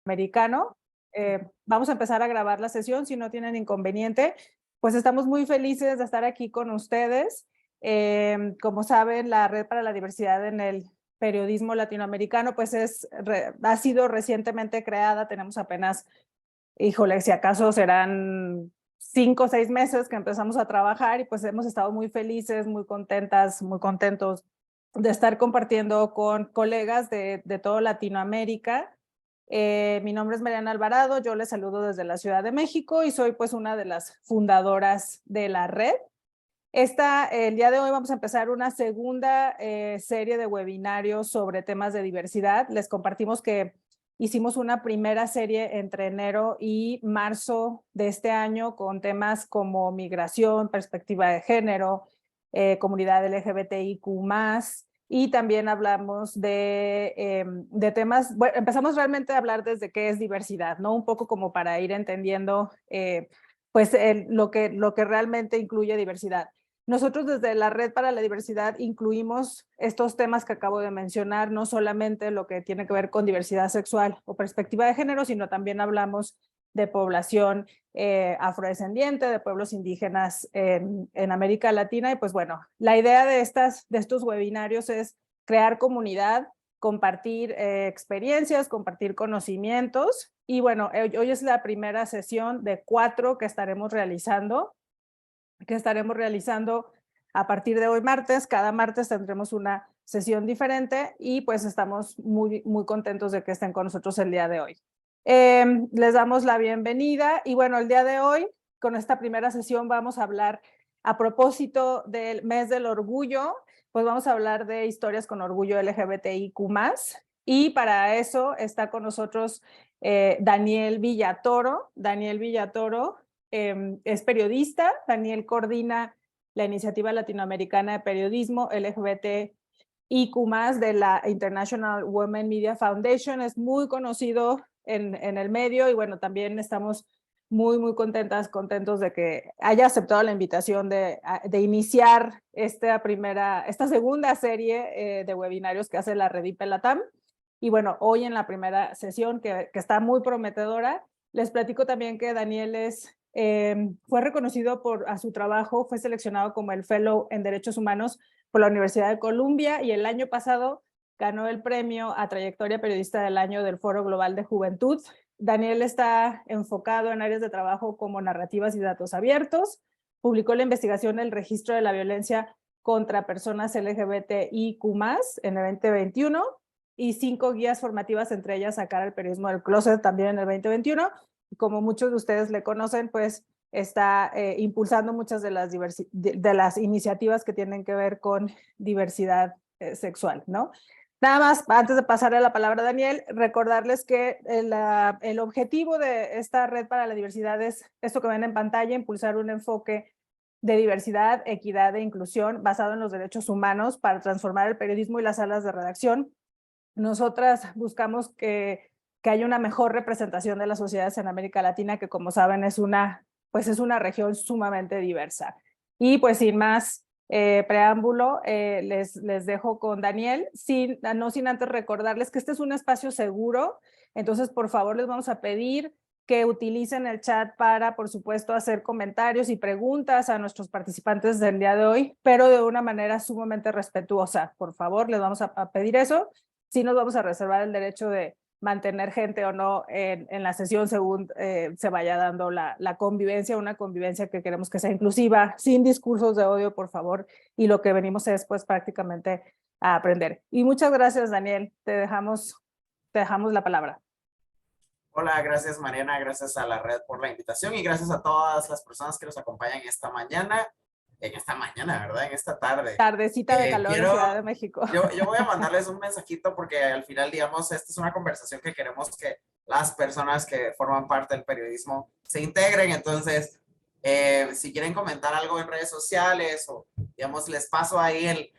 americano. Vamos a empezar a grabar la sesión, si no tienen inconveniente. Pues estamos muy felices de estar aquí con ustedes. Como saben, la Red para la Diversidad en el Periodismo Latinoamericano pues ha sido recientemente creada. Tenemos apenas, híjole, si acaso serán 5 o 6 meses que empezamos a trabajar y pues hemos estado muy felices, muy contentas, muy contentos de estar compartiendo con colegas de toda Latinoamérica. Mi nombre es Mariana Alvarado, yo les saludo desde la Ciudad de México y soy pues una de las fundadoras de la red. El día de hoy vamos a empezar una segunda serie de webinarios sobre temas de diversidad. Les compartimos que hicimos una primera serie entre enero y marzo de este año con temas como migración, perspectiva de género, comunidad LGBTIQ+, y también hablamos de temas, bueno, empezamos realmente a hablar desde qué es diversidad, ¿no? Un poco como para ir entendiendo pues lo que realmente incluye diversidad. Nosotros desde la Red para la Diversidad incluimos estos temas que acabo de mencionar, no solamente lo que tiene que ver con diversidad sexual o perspectiva de género, sino también hablamos de población afrodescendiente, de pueblos indígenas en América Latina. Y pues bueno, la idea de estos webinarios es crear comunidad, compartir experiencias, compartir conocimientos. Y bueno, hoy es la primera sesión de 4 que estaremos realizando a partir de hoy martes. Cada martes tendremos una sesión diferente y pues estamos muy, muy contentos de que estén con nosotros el día de hoy. Les damos la bienvenida y bueno, el día de hoy, con esta primera sesión vamos a hablar a propósito del mes del orgullo, pues vamos a hablar de historias con orgullo LGBTIQ+, y para eso está con nosotros Daniel Villatoro. Daniel Villatoro es periodista. Daniel coordina la Iniciativa Latinoamericana de Periodismo LGBTIQ+, de la International Women Media Foundation. Es muy conocido en el medio y bueno, también estamos muy, muy contentos de que haya aceptado la invitación de iniciar esta segunda serie de webinarios que hace la Red IPE-LATAM. Y bueno, hoy en la primera sesión que está muy prometedora, les platico también que Daniel fue reconocido a su trabajo, fue seleccionado como el Fellow en Derechos Humanos por la Universidad de Columbia y el año pasado ganó el premio a Trayectoria Periodista del Año del Foro Global de Juventud. Daniel está enfocado en áreas de trabajo como narrativas y datos abiertos. Publicó la investigación El registro de la violencia contra personas LGBTIQ+ en el 2021 y 5 guías formativas, entre ellas Sacar el periodismo del closet también en el 2021. Como muchos de ustedes le conocen, pues está impulsando muchas de las iniciativas que tienen que ver con diversidad sexual, ¿no? Nada más, antes de pasarle la palabra a Daniel, recordarles que el objetivo de esta Red para la Diversidad es esto que ven en pantalla: impulsar un enfoque de diversidad, equidad e inclusión basado en los derechos humanos para transformar el periodismo y las salas de redacción. Nosotras buscamos que haya una mejor representación de las sociedades en América Latina, que como saben es una región sumamente diversa. Y pues sin más preámbulo, les dejo con Daniel, no sin antes recordarles que este es un espacio seguro. Entonces por favor les vamos a pedir que utilicen el chat para, por supuesto, hacer comentarios y preguntas a nuestros participantes del día de hoy, pero de una manera sumamente respetuosa. Por favor, les vamos a pedir eso. Sí nos vamos a reservar el derecho de mantener gente o no en la sesión según se vaya dando la convivencia, una convivencia que queremos que sea inclusiva, sin discursos de odio, por favor, y lo que venimos es pues prácticamente a aprender. Y muchas gracias, Daniel, te dejamos la palabra. Hola, gracias Mariana, gracias a la red por la invitación y gracias a todas las personas que nos acompañan esta mañana, ¿verdad? En esta tarde. Tardecita de calor en Ciudad de México. Yo voy a mandarles un mensajito porque al final, digamos, esta es una conversación que queremos que las personas que forman parte del periodismo se integren. Entonces, si quieren comentar algo en redes sociales o, digamos, les paso ahí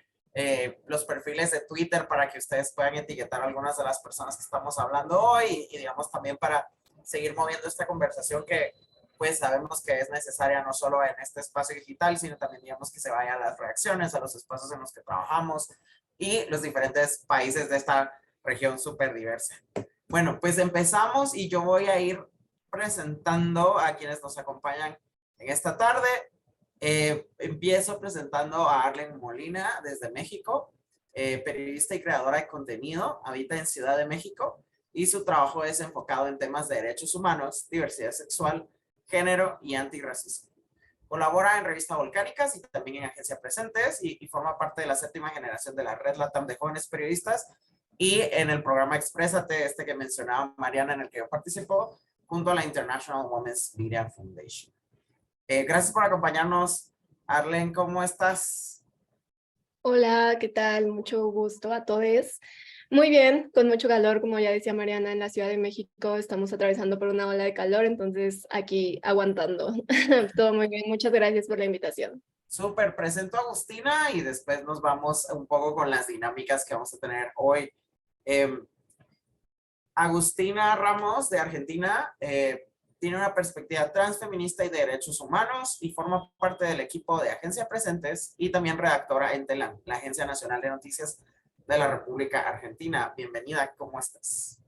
los perfiles de Twitter para que ustedes puedan etiquetar a algunas de las personas que estamos hablando hoy y digamos, también para seguir moviendo esta conversación que pues sabemos que es necesaria no solo en este espacio digital, sino también digamos que se vaya a las reacciones, a los espacios en los que trabajamos y los diferentes países de esta región súper diversa. Bueno, pues empezamos y yo voy a ir presentando a quienes nos acompañan en esta tarde. Empiezo presentando a Arlen Molina desde México, periodista y creadora de contenido, habita en Ciudad de México y su trabajo es enfocado en temas de derechos humanos, diversidad sexual, género y antirracismo. Colabora en Revista Volcánicas y también en Agencia Presentes y forma parte de la 7ª generación de la Red LATAM de Jóvenes Periodistas y en el programa Exprésate, este que mencionaba Mariana, en el que yo participo, junto a la International Women's Media Foundation. Gracias por acompañarnos. Arlen, ¿cómo estás? Hola, ¿qué tal? Mucho gusto a todos. Muy bien, con mucho calor, como ya decía Mariana, en la Ciudad de México estamos atravesando por una ola de calor, entonces aquí aguantando. Todo muy bien, muchas gracias por la invitación. Súper, presento a Agustina y después nos vamos un poco con las dinámicas que vamos a tener hoy. Agustina Ramos, de Argentina, tiene una perspectiva transfeminista y de derechos humanos y forma parte del equipo de Agencia Presentes y también redactora en TELAN, la Agencia Nacional de Noticias de la República Argentina. Bienvenida, ¿cómo estás?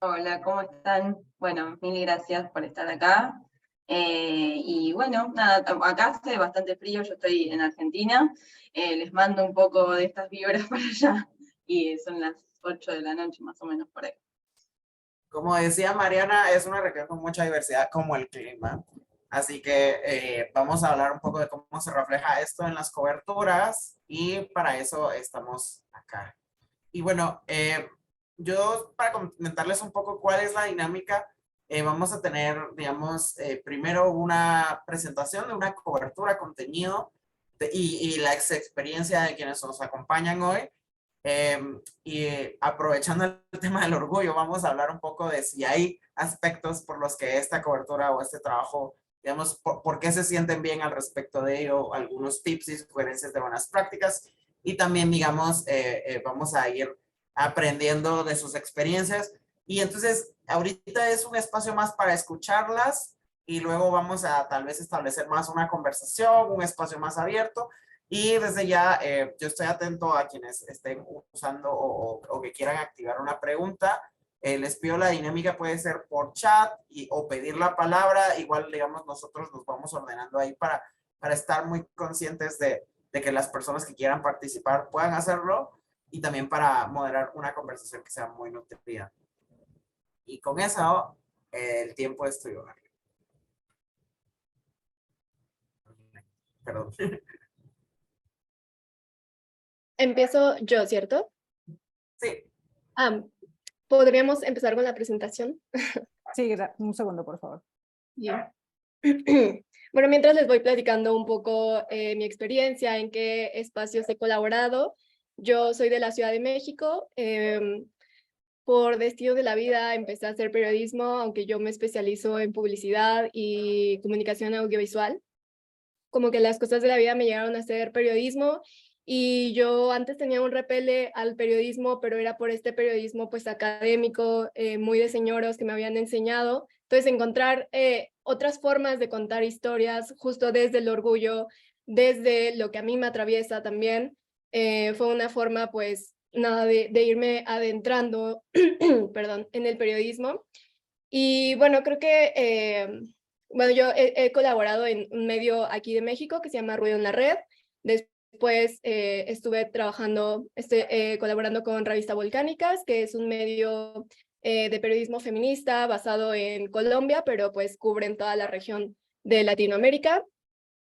Hola, ¿cómo están? Bueno, mil gracias por estar acá. Y bueno, nada, acá hace bastante frío, yo estoy en Argentina, les mando un poco de estas vibras para allá y son las 8 de la noche más o menos por ahí. Como decía Mariana, es una región con mucha diversidad como el clima. Así que vamos a hablar un poco de cómo se refleja esto en las coberturas y para eso estamos acá. Y bueno, yo para comentarles un poco cuál es la dinámica, vamos a tener, digamos, primero una presentación de una cobertura, contenido y la experiencia de quienes nos acompañan hoy. Y aprovechando el tema del orgullo, vamos a hablar un poco de si hay aspectos por los que esta cobertura o este trabajo, digamos, por qué se sienten bien al respecto de ello, algunos tips y sugerencias de buenas prácticas. Y también, digamos, vamos a ir aprendiendo de sus experiencias. Y entonces, ahorita es un espacio más para escucharlas y luego vamos a tal vez establecer más una conversación, un espacio más abierto. Y desde ya, yo estoy atento a quienes estén usando o que quieran activar una pregunta. Les pido la dinámica, puede ser por chat o pedir la palabra. Igual, digamos, nosotros nos vamos ordenando ahí para estar muy conscientes de que las personas que quieran participar puedan hacerlo y también para moderar una conversación que sea muy nutrida. Y con eso, el tiempo es tuyo. Perdón. Empiezo yo, ¿cierto? Sí. ¿Podríamos empezar con la presentación? Sí, un segundo, por favor. Bien. Bueno, mientras les voy platicando un poco mi experiencia, en qué espacios he colaborado. Yo soy de la Ciudad de México. Por destino de la vida empecé a hacer periodismo, aunque yo me especializo en publicidad y comunicación audiovisual. Como que las cosas de la vida me llegaron a hacer periodismo y yo antes tenía un repele al periodismo, pero era por este periodismo pues académico, muy de señoros que me habían enseñado. Entonces encontrar otras formas de contar historias justo desde el orgullo, desde lo que a mí me atraviesa también, fue una forma pues nada de irme adentrando, perdón, en el periodismo. Y bueno, creo que bueno, yo he colaborado en un medio aquí de México que se llama Ruido en la Red. Después estuve trabajando, colaborando con Revista Volcánicas, que es un medio de periodismo feminista basado en Colombia, pero pues cubren toda la región de Latinoamérica.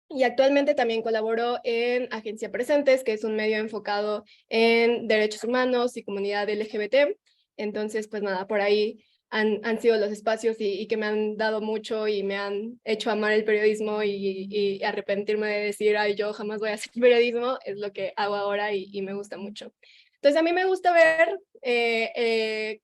Y actualmente también colaboro en Agencia Presentes, que es un medio enfocado en derechos humanos y comunidad LGBT. Entonces, pues nada, por ahí han sido los espacios y que me han dado mucho y me han hecho amar el periodismo y arrepentirme de decir, ay, yo jamás voy a hacer periodismo, es lo que hago ahora y me gusta mucho. Entonces, a mí me gusta ver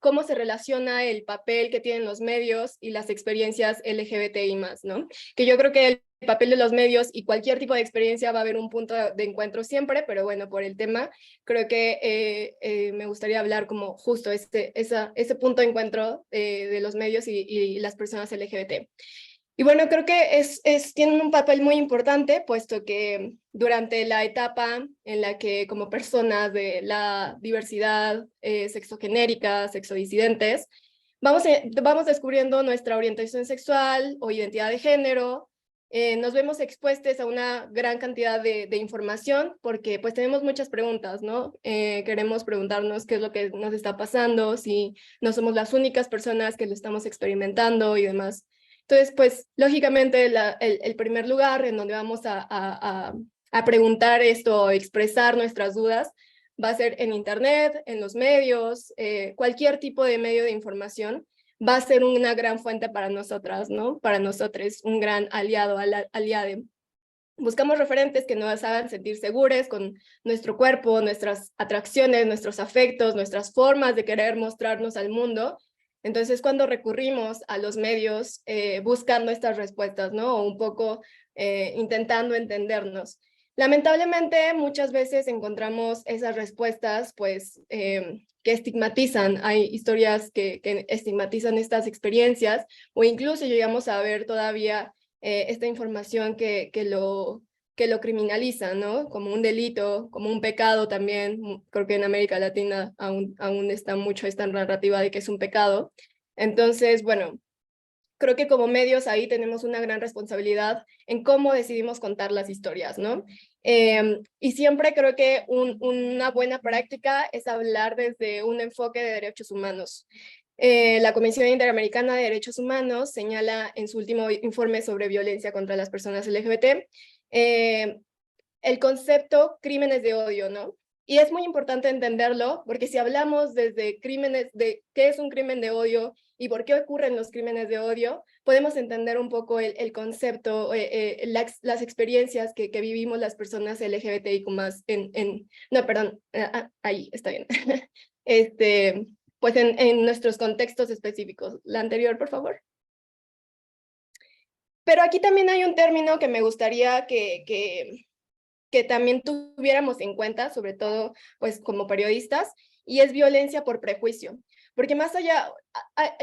cómo se relaciona el papel que tienen los medios y las experiencias LGBTI+, ¿no? Que yo creo que el papel de los medios y cualquier tipo de experiencia va a haber un punto de encuentro siempre, pero bueno, por el tema, creo que me gustaría hablar como justo ese punto de encuentro de los medios y las personas LGBT. Y bueno, creo que tienen un papel muy importante, puesto que durante la etapa en la que como personas de la diversidad sexogenérica, sexodisidentes, vamos descubriendo nuestra orientación sexual o identidad de género, nos vemos expuestos a una gran cantidad de información porque pues tenemos muchas preguntas, ¿no? Queremos preguntarnos qué es lo que nos está pasando, si no somos las únicas personas que lo estamos experimentando y demás. Entonces, pues, lógicamente, el primer lugar en donde vamos a preguntar esto o expresar nuestras dudas va a ser en Internet, en los medios, cualquier tipo de medio de información va a ser una gran fuente para nosotras, ¿no? Para nosotros, un gran aliado, aliade. Buscamos referentes que nos hagan sentir seguros con nuestro cuerpo, nuestras atracciones, nuestros afectos, nuestras formas de querer mostrarnos al mundo. Entonces, cuando recurrimos a los medios buscando estas respuestas, ¿no? O un poco intentando entendernos. Lamentablemente, muchas veces encontramos esas respuestas, pues, que estigmatizan. Hay historias que estigmatizan estas experiencias, o incluso llegamos a ver todavía esta información que lo criminaliza, ¿no? Como un delito, como un pecado también. Creo que en América Latina aún está mucho esta narrativa de que es un pecado. Entonces, bueno, creo que como medios ahí tenemos una gran responsabilidad en cómo decidimos contar las historias, ¿no? Y siempre creo que una buena práctica es hablar desde un enfoque de derechos humanos. La Comisión Interamericana de Derechos Humanos señala en su último informe sobre violencia contra las personas LGBT el concepto crímenes de odio, ¿no? Y es muy importante entenderlo, porque si hablamos desde crímenes, de qué es un crimen de odio y por qué ocurren los crímenes de odio, podemos entender un poco el concepto, las experiencias que vivimos las personas LGBTIQ+, no, perdón, ahí está bien. Pues en nuestros contextos específicos. La anterior, por favor. Pero aquí también hay un término que me gustaría que también tuviéramos en cuenta, sobre todo pues como periodistas, y es violencia por prejuicio. Porque más allá,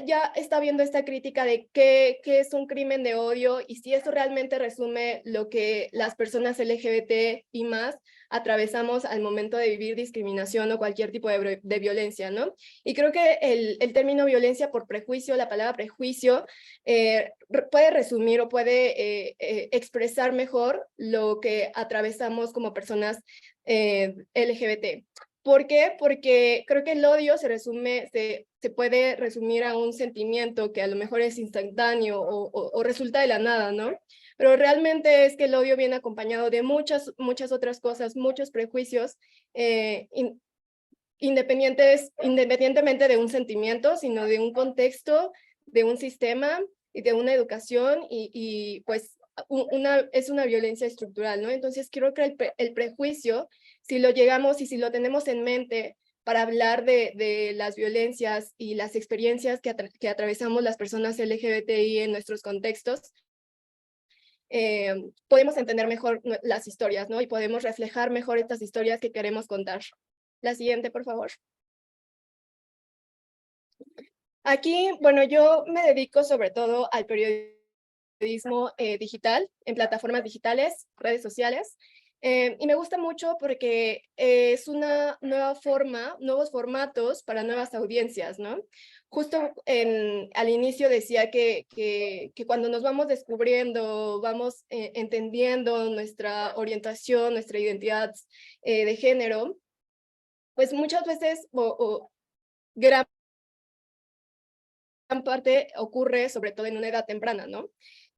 ya está viendo esta crítica de qué es un crimen de odio y si eso realmente resume lo que las personas LGBT y más atravesamos al momento de vivir discriminación o cualquier tipo de violencia, ¿no? Y creo que el término violencia por prejuicio, la palabra prejuicio, puede resumir o puede expresar mejor lo que atravesamos como personas LGBT. ¿Por qué? Porque creo que el odio se puede resumir a un sentimiento que a lo mejor es instantáneo o resulta de la nada, ¿no? Pero realmente es que el odio viene acompañado de muchas otras cosas, muchos prejuicios, independientemente de un sentimiento, sino de un contexto, de un sistema y de una educación y pues es una violencia estructural, ¿no? Entonces creo que el prejuicio, si lo llegamos y si lo tenemos en mente para hablar de las violencias y las experiencias que atravesamos las personas LGBTI en nuestros contextos, podemos entender mejor las historias, ¿no? Y podemos reflejar mejor estas historias que queremos contar. La siguiente, por favor. Aquí, bueno, yo me dedico sobre todo al periodismo digital, en plataformas digitales, redes sociales, y me gusta mucho porque es una nueva forma, nuevos formatos para nuevas audiencias, ¿no? Justo al inicio decía que cuando nos vamos descubriendo, vamos entendiendo nuestra orientación, nuestra identidad de género, pues muchas veces, gran parte ocurre sobre todo en una edad temprana, ¿no?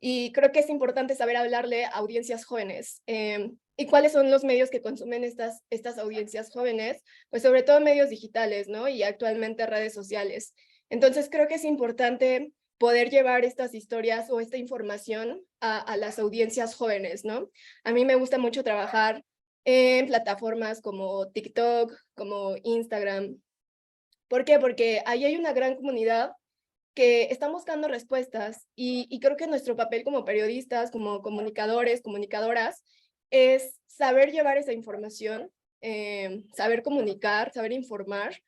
Y creo que es importante saber hablarle a audiencias jóvenes. ¿Y cuáles son los medios que consumen estas audiencias jóvenes? Pues sobre todo medios digitales, ¿no? Y actualmente redes sociales. Entonces creo que es importante poder llevar estas historias o esta información a las audiencias jóvenes, ¿no? A mí me gusta mucho trabajar en plataformas como TikTok, como Instagram. ¿Por qué? Porque ahí hay una gran comunidad que están buscando respuestas y creo que nuestro papel como periodistas, como comunicadores, comunicadoras, es saber llevar esa información, saber comunicar, saber informar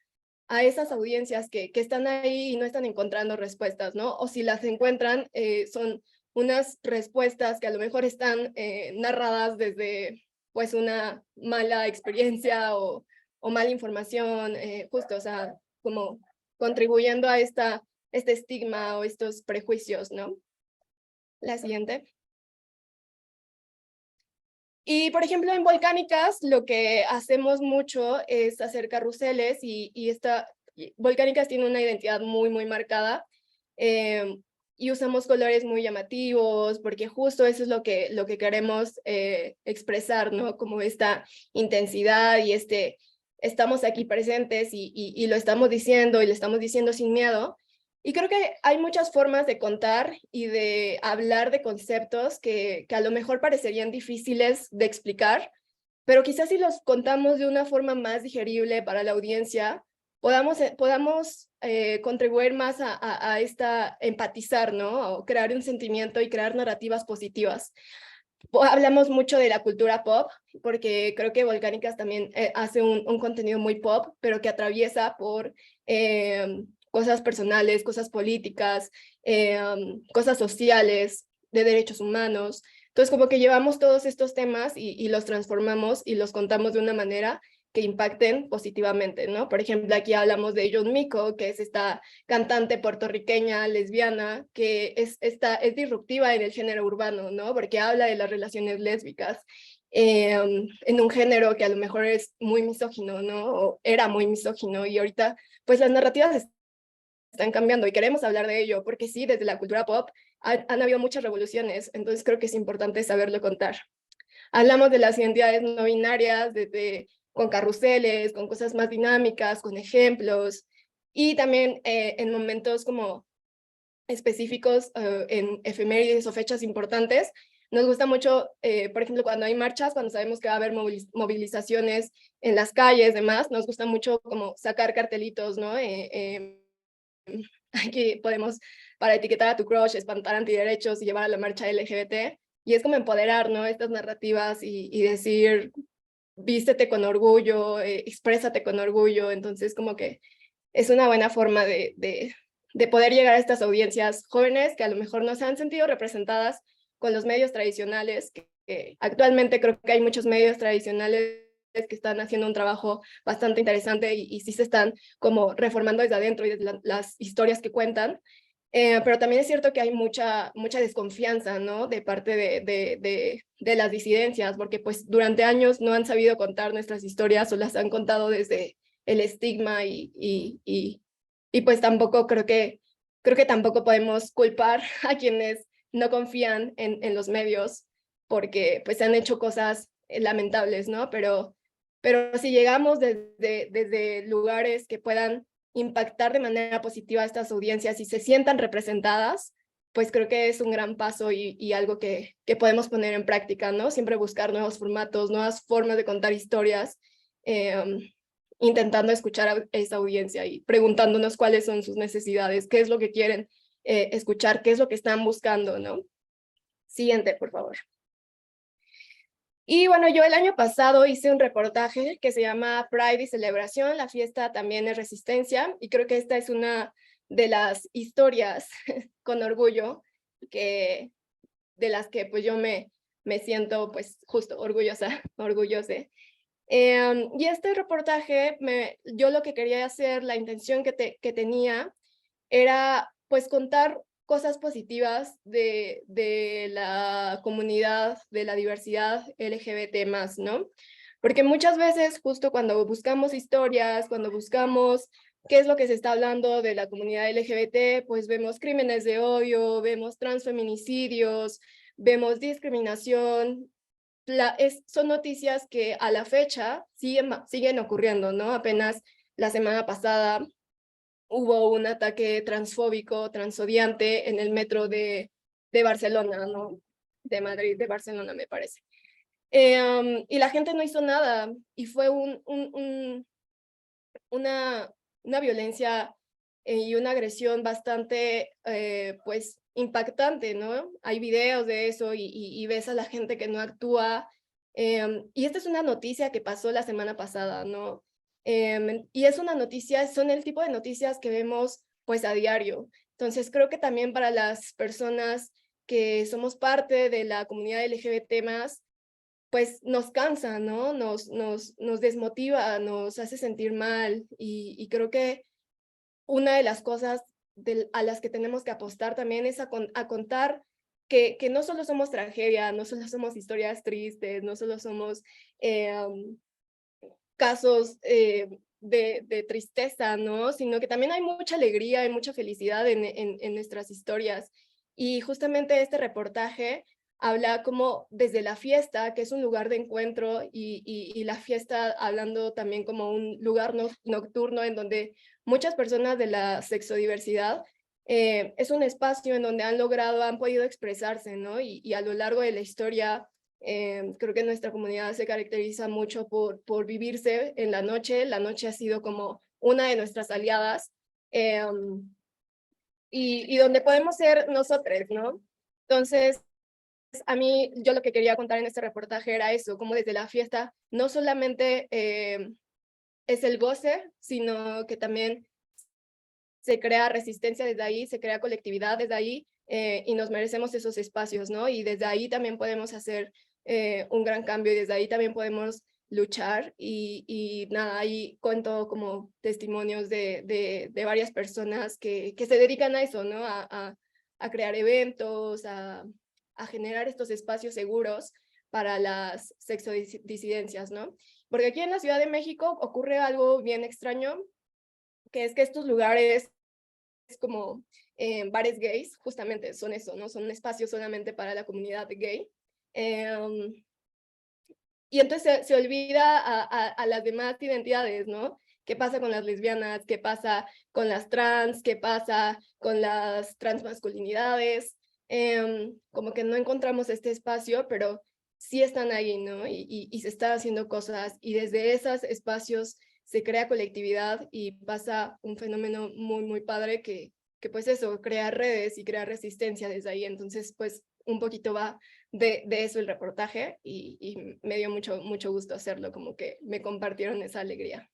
a esas audiencias que están ahí y no están encontrando respuestas, ¿no? O si las encuentran, son unas respuestas que a lo mejor están narradas desde pues una mala experiencia o mala información, justo, o sea, como contribuyendo a este estigma o estos prejuicios, ¿no? La siguiente. Y, por ejemplo, en Volcánicas lo que hacemos mucho es hacer carruseles y Volcánicas tiene una identidad muy, muy marcada y usamos colores muy llamativos porque justo eso es lo que queremos expresar, ¿no? Como esta intensidad y estamos aquí presentes y lo estamos diciendo y lo estamos diciendo sin miedo. Y creo que hay muchas formas de contar y de hablar de conceptos que a lo mejor parecerían difíciles de explicar, pero quizás si los contamos de una forma más digerible para la audiencia, podamos contribuir más a empatizar, ¿no? O crear un sentimiento y crear narrativas positivas. Hablamos mucho de la cultura pop, porque creo que Volcánicas también hace un contenido muy pop, pero que atraviesa por cosas personales, cosas políticas, cosas sociales, de derechos humanos. Entonces, como que llevamos todos estos temas y los transformamos y los contamos de una manera que impacten positivamente, ¿no? Por ejemplo, aquí hablamos de John Mico, que es esta cantante puertorriqueña, lesbiana, que es disruptiva en el género urbano, ¿no? Porque habla de las relaciones lésbicas en un género que a lo mejor es muy misógino, ¿no? O era muy misógino y ahorita, pues las narrativas están cambiando y queremos hablar de ello, porque sí, desde la cultura pop han habido muchas revoluciones, entonces creo que es importante saberlo contar. Hablamos de las identidades no binarias, con carruseles, con cosas más dinámicas, con ejemplos, y también en momentos como específicos, en efemérides o fechas importantes. Nos gusta mucho, por ejemplo, cuando hay marchas, cuando sabemos que va a haber movilizaciones en las calles, demás, nos gusta mucho como sacar cartelitos, ¿no? Aquí podemos, para etiquetar a tu crush, espantar antiderechos y llevar a la marcha LGBT, y es como empoderar, ¿no? Estas narrativas y decir, vístete con orgullo, exprésate con orgullo, entonces como que es una buena forma de poder llegar a estas audiencias jóvenes que a lo mejor no se han sentido representadas con los medios tradicionales, que actualmente creo que hay muchos medios tradicionales que están haciendo un trabajo bastante interesante y sí se están como reformando desde adentro y desde las historias que cuentan, pero también es cierto que hay mucha desconfianza, ¿no? De parte de las disidencias, porque pues durante años no han sabido contar nuestras historias o las han contado desde el estigma y pues tampoco creo que tampoco podemos culpar a quienes no confían en los medios porque pues se han hecho cosas lamentables, ¿no? Pero si llegamos desde lugares que puedan impactar de manera positiva a estas audiencias y se sientan representadas, pues creo que es un gran paso y algo que podemos poner en práctica, ¿no? Siempre buscar nuevos formatos, nuevas formas de contar historias, intentando escuchar a esa audiencia y preguntándonos cuáles son sus necesidades, qué es lo que quieren escuchar, qué es lo que están buscando, ¿no? Siguiente, por favor. Y bueno, yo el año pasado hice un reportaje que se llama Pride y Celebración, la fiesta también es resistencia, y creo que esta es una de las historias con orgullo de las que pues yo me siento pues justo orgullosa. Y este reportaje, yo lo que quería hacer, la intención que tenía era pues contar cosas positivas de la comunidad, de la diversidad LGBT+, ¿no? Porque muchas veces justo cuando buscamos historias, cuando buscamos qué es lo que se está hablando de la comunidad LGBT, pues vemos crímenes de odio, vemos transfeminicidios, vemos discriminación. Son noticias que a la fecha siguen ocurriendo, ¿no? Apenas la semana pasada hubo un ataque transfóbico, transodiante en el metro de Barcelona, ¿no? De Madrid, de Barcelona, me parece. Y la gente no hizo nada y fue una violencia y una agresión bastante, pues, impactante, ¿no? Hay videos de eso y ves a la gente que no actúa. Y esta es una noticia que pasó la semana pasada, ¿no? Y es una noticia, son el tipo de noticias que vemos pues a diario. Entonces creo que también para las personas que somos parte de la comunidad LGBT+, pues nos cansa, ¿no? Nos desmotiva, nos hace sentir mal, y creo que una de las cosas a las que tenemos que apostar también es a contar que no solo somos tragedia, no solo somos historias tristes, no solo somos casos de tristeza, ¿no? Sino que también hay mucha alegría y mucha felicidad en nuestras historias. Y justamente este reportaje habla como desde la fiesta, que es un lugar de encuentro, y la fiesta hablando también como un lugar nocturno en donde muchas personas de la sexodiversidad es un espacio en donde han podido expresarse, ¿no? Y a lo largo de la historia, creo que nuestra comunidad se caracteriza mucho por vivirse en la noche. La noche ha sido como una de nuestras aliadas, y donde podemos ser nosotros, ¿no? Entonces, a mí, yo lo que quería contar en este reportaje era eso, como desde la fiesta no solamente es el goce, sino que también se crea resistencia desde ahí, se crea colectividad desde ahí, y nos merecemos esos espacios, ¿no? Y desde ahí también podemos hacer un gran cambio, y desde ahí también podemos luchar, y nada, ahí cuento como testimonios de varias personas que se dedican a eso, ¿no? A crear eventos, a generar estos espacios seguros para las sexodisidencias, ¿no? Porque aquí en la Ciudad de México ocurre algo bien extraño, que es que estos lugares como bares gays, justamente son eso, ¿no? Son espacios solamente para la comunidad gay. Y entonces se olvida a las demás identidades, ¿no? ¿Qué pasa con las lesbianas? ¿Qué pasa con las trans? ¿Qué pasa con las transmasculinidades? Como que no encontramos este espacio, pero sí están ahí, ¿no? Y se están haciendo cosas, y desde esos espacios se crea colectividad, y pasa un fenómeno muy, muy padre que pues eso, crear redes y crear resistencia desde ahí. Entonces, pues un poquito va de eso el reportaje, y me dio mucho gusto hacerlo, como que me compartieron esa alegría.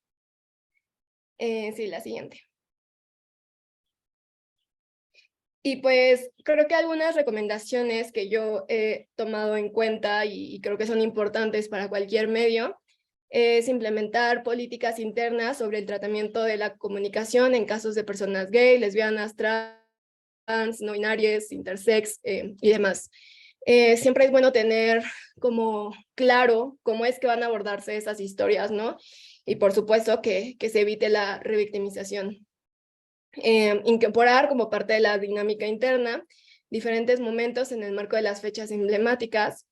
Sí, la siguiente. Y pues creo que algunas recomendaciones que yo he tomado en cuenta, y creo que son importantes para cualquier medio, es implementar políticas internas sobre el tratamiento de la comunicación en casos de personas gay, lesbianas, trans, no binarias, intersex y demás. Siempre es bueno tener como claro cómo es que van a abordarse esas historias, ¿no? Y por supuesto que se evite la revictimización. Incorporar como parte de la dinámica interna diferentes momentos en el marco de las fechas emblemáticas.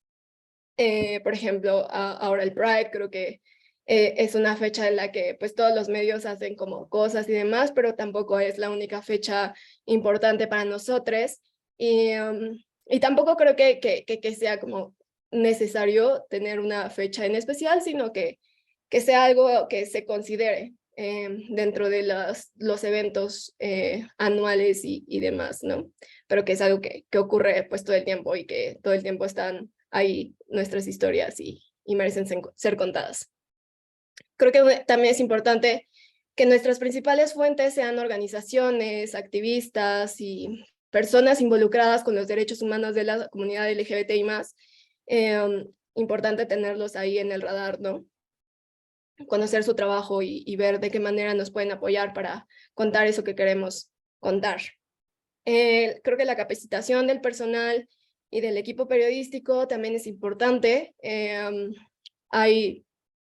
Por ejemplo, ahora el Pride, creo que es una fecha en la que pues todos los medios hacen como cosas y demás, pero tampoco es la única fecha importante para nosotros, y tampoco creo que sea como necesario tener una fecha en especial, sino que sea algo que se considere dentro de los eventos anuales y demás, ¿no? Pero que es algo que ocurre pues todo el tiempo, y que todo el tiempo están ahí nuestras historias y merecen ser contadas. Creo que también es importante que nuestras principales fuentes sean organizaciones, activistas y personas involucradas con los derechos humanos de la comunidad LGBTI+. Importante tenerlos ahí en el radar, ¿no? Conocer su trabajo y ver de qué manera nos pueden apoyar para contar eso que queremos contar. Creo que la capacitación del personal y del equipo periodístico también es importante. Hay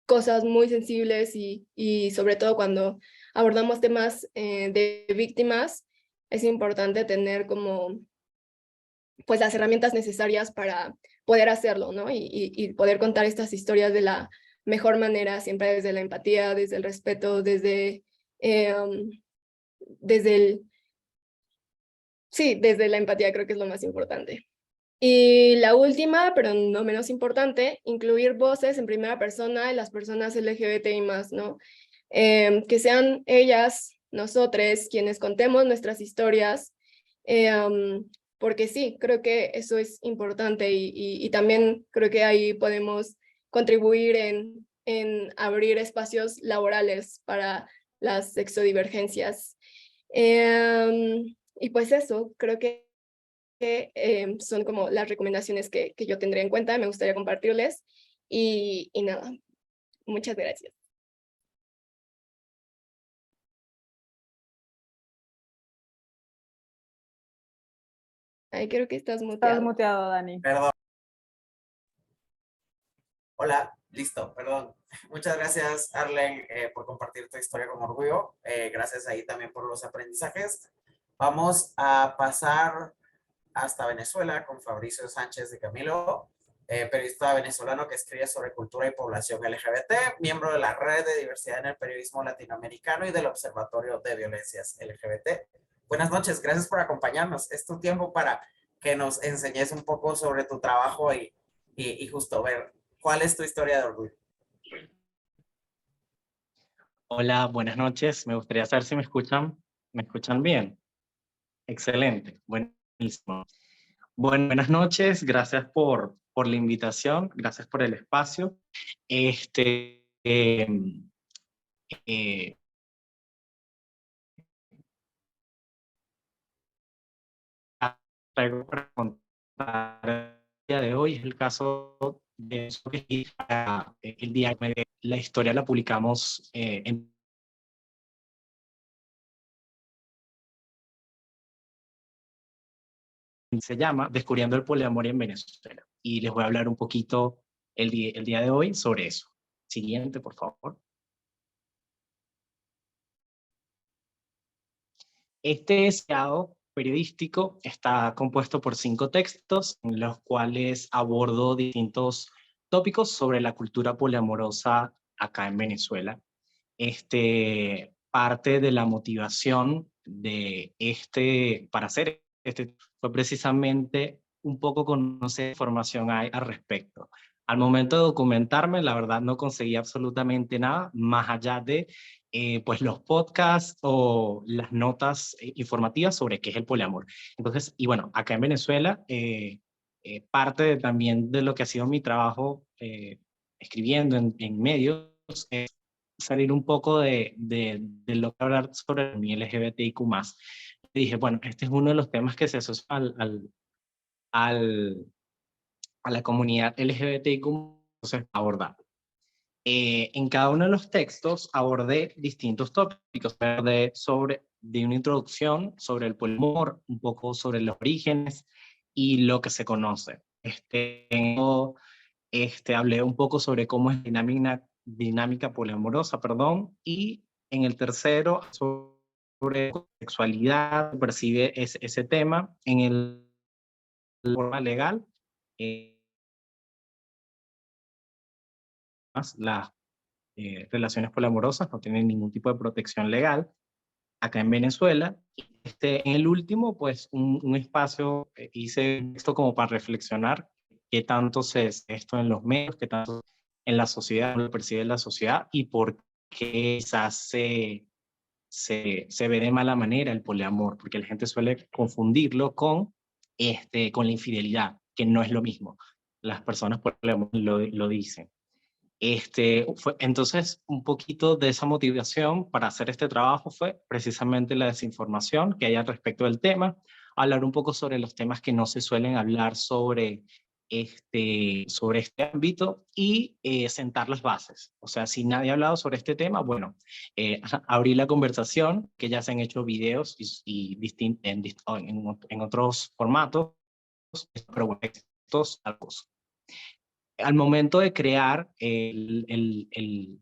cosas muy sensibles, y sobre todo cuando abordamos temas de víctimas, es importante tener como pues las herramientas necesarias para poder hacerlo, ¿no? Y poder contar estas historias de la mejor manera, siempre desde la empatía, desde el respeto, desde desde la empatía. Creo que es lo más importante. Y la última, pero no menos importante, incluir voces en primera persona de las personas LGBTI+, ¿no? Que sean ellas, nosotros, quienes contemos nuestras historias, porque sí, creo que eso es importante, y también creo que ahí podemos contribuir en abrir espacios laborales para las sexodivergencias. Y pues eso, creo que son como las recomendaciones que yo tendría en cuenta, me gustaría compartirles. Y nada, muchas gracias. Ay, creo que estás Estás muteado. muteado, Dani. Perdón. Hola, listo, perdón. Muchas gracias, Arlen, por compartir tu historia con orgullo. Gracias ahí también por los aprendizajes. Vamos a pasar hasta Venezuela con Fabricio Sánchez de Camilo, periodista venezolano que escribe sobre cultura y población LGBT, miembro de la Red de Diversidad en el Periodismo Latinoamericano y del Observatorio de Violencias LGBT. Buenas noches, gracias por acompañarnos. Es tu tiempo para que nos enseñes un poco sobre tu trabajo y justo ver cuál es tu historia de orgullo. Hola, buenas noches. Me gustaría saber si me escuchan. ¿Me escuchan bien? Excelente, buenísimo. Bueno, buenas noches. Gracias por la invitación. Gracias por el espacio. Traigo para contar el día de hoy es el caso de eso que el día de la historia la publicamos se llama Descubriendo el poliamor en Venezuela. Y les voy a hablar un poquito el día de hoy sobre eso. Siguiente, por favor. Este estudio periodístico está compuesto por 5 textos en los cuales abordo distintos tópicos sobre la cultura poliamorosa acá en Venezuela. Parte de la motivación de para hacer fue precisamente un poco conocer qué información hay al respecto. Al momento de documentarme, la verdad no conseguí absolutamente nada más allá de pues los podcasts o las notas informativas sobre qué es el poliamor. Entonces, y bueno, acá en Venezuela, también de lo que ha sido mi trabajo escribiendo en medios es salir un poco de lo que hablar sobre mi LGBTIQ+. Dije, bueno, este es uno de los temas que se asocia a la comunidad LGBTIQ+, entonces abordar. En cada uno de los textos abordé distintos tópicos, de una introducción sobre el poliamor, un poco sobre los orígenes y lo que se conoce. Hablé un poco sobre cómo es dinámica poliamorosa, perdón, y en el tercero sobre sexualidad, percibe ese tema en la forma legal. Las relaciones poliamorosas no tienen ningún tipo de protección legal acá en Venezuela. En el último, pues un espacio, hice esto como para reflexionar qué tanto se es esto en los medios, qué tanto en la sociedad, cómo lo percibe la sociedad y por qué quizás se ve de mala manera el poliamor, porque la gente suele confundirlo con la infidelidad, que no es lo mismo. Las personas poliamor lo dicen. Entonces, un poquito de esa motivación para hacer este trabajo fue precisamente la desinformación que hay al respecto del tema, hablar un poco sobre los temas que no se suelen hablar sobre este ámbito y sentar las bases. O sea, si nadie ha hablado sobre este tema, bueno, abrir la conversación, que ya se han hecho videos en otros formatos, pero bueno, estos algo. Al momento de crear el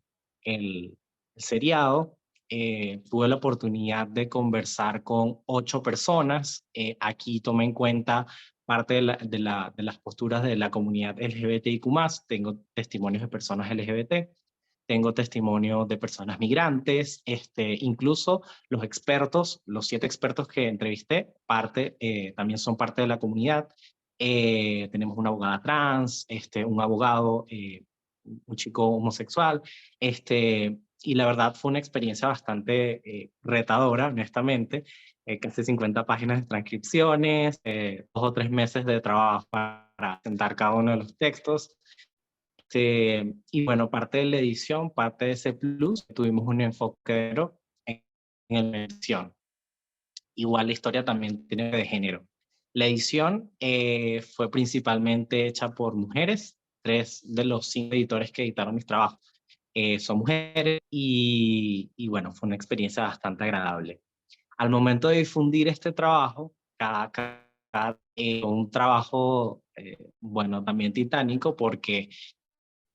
seriado, tuve la oportunidad de conversar con 8 personas. Aquí tomé en cuenta parte de las posturas de la comunidad LGBTIQ+. Tengo testimonios de personas LGBT, tengo testimonios de personas migrantes, incluso los expertos, los 7 expertos que entrevisté, también son parte de la comunidad. Tenemos una abogada trans, un abogado, un chico homosexual, y la verdad fue una experiencia bastante retadora, honestamente, casi 50 páginas de transcripciones, 2 o 3 meses de trabajo para sentar cada uno de los textos. Y bueno, parte de la edición, parte de ese plus, tuvimos un enfoque en la edición. Igual la historia también tiene de género. La edición fue principalmente hecha por mujeres. 3 de los 5 editores que editaron mis trabajos son mujeres y bueno, fue una experiencia bastante agradable. Al momento de difundir este trabajo, un trabajo, bueno, también titánico porque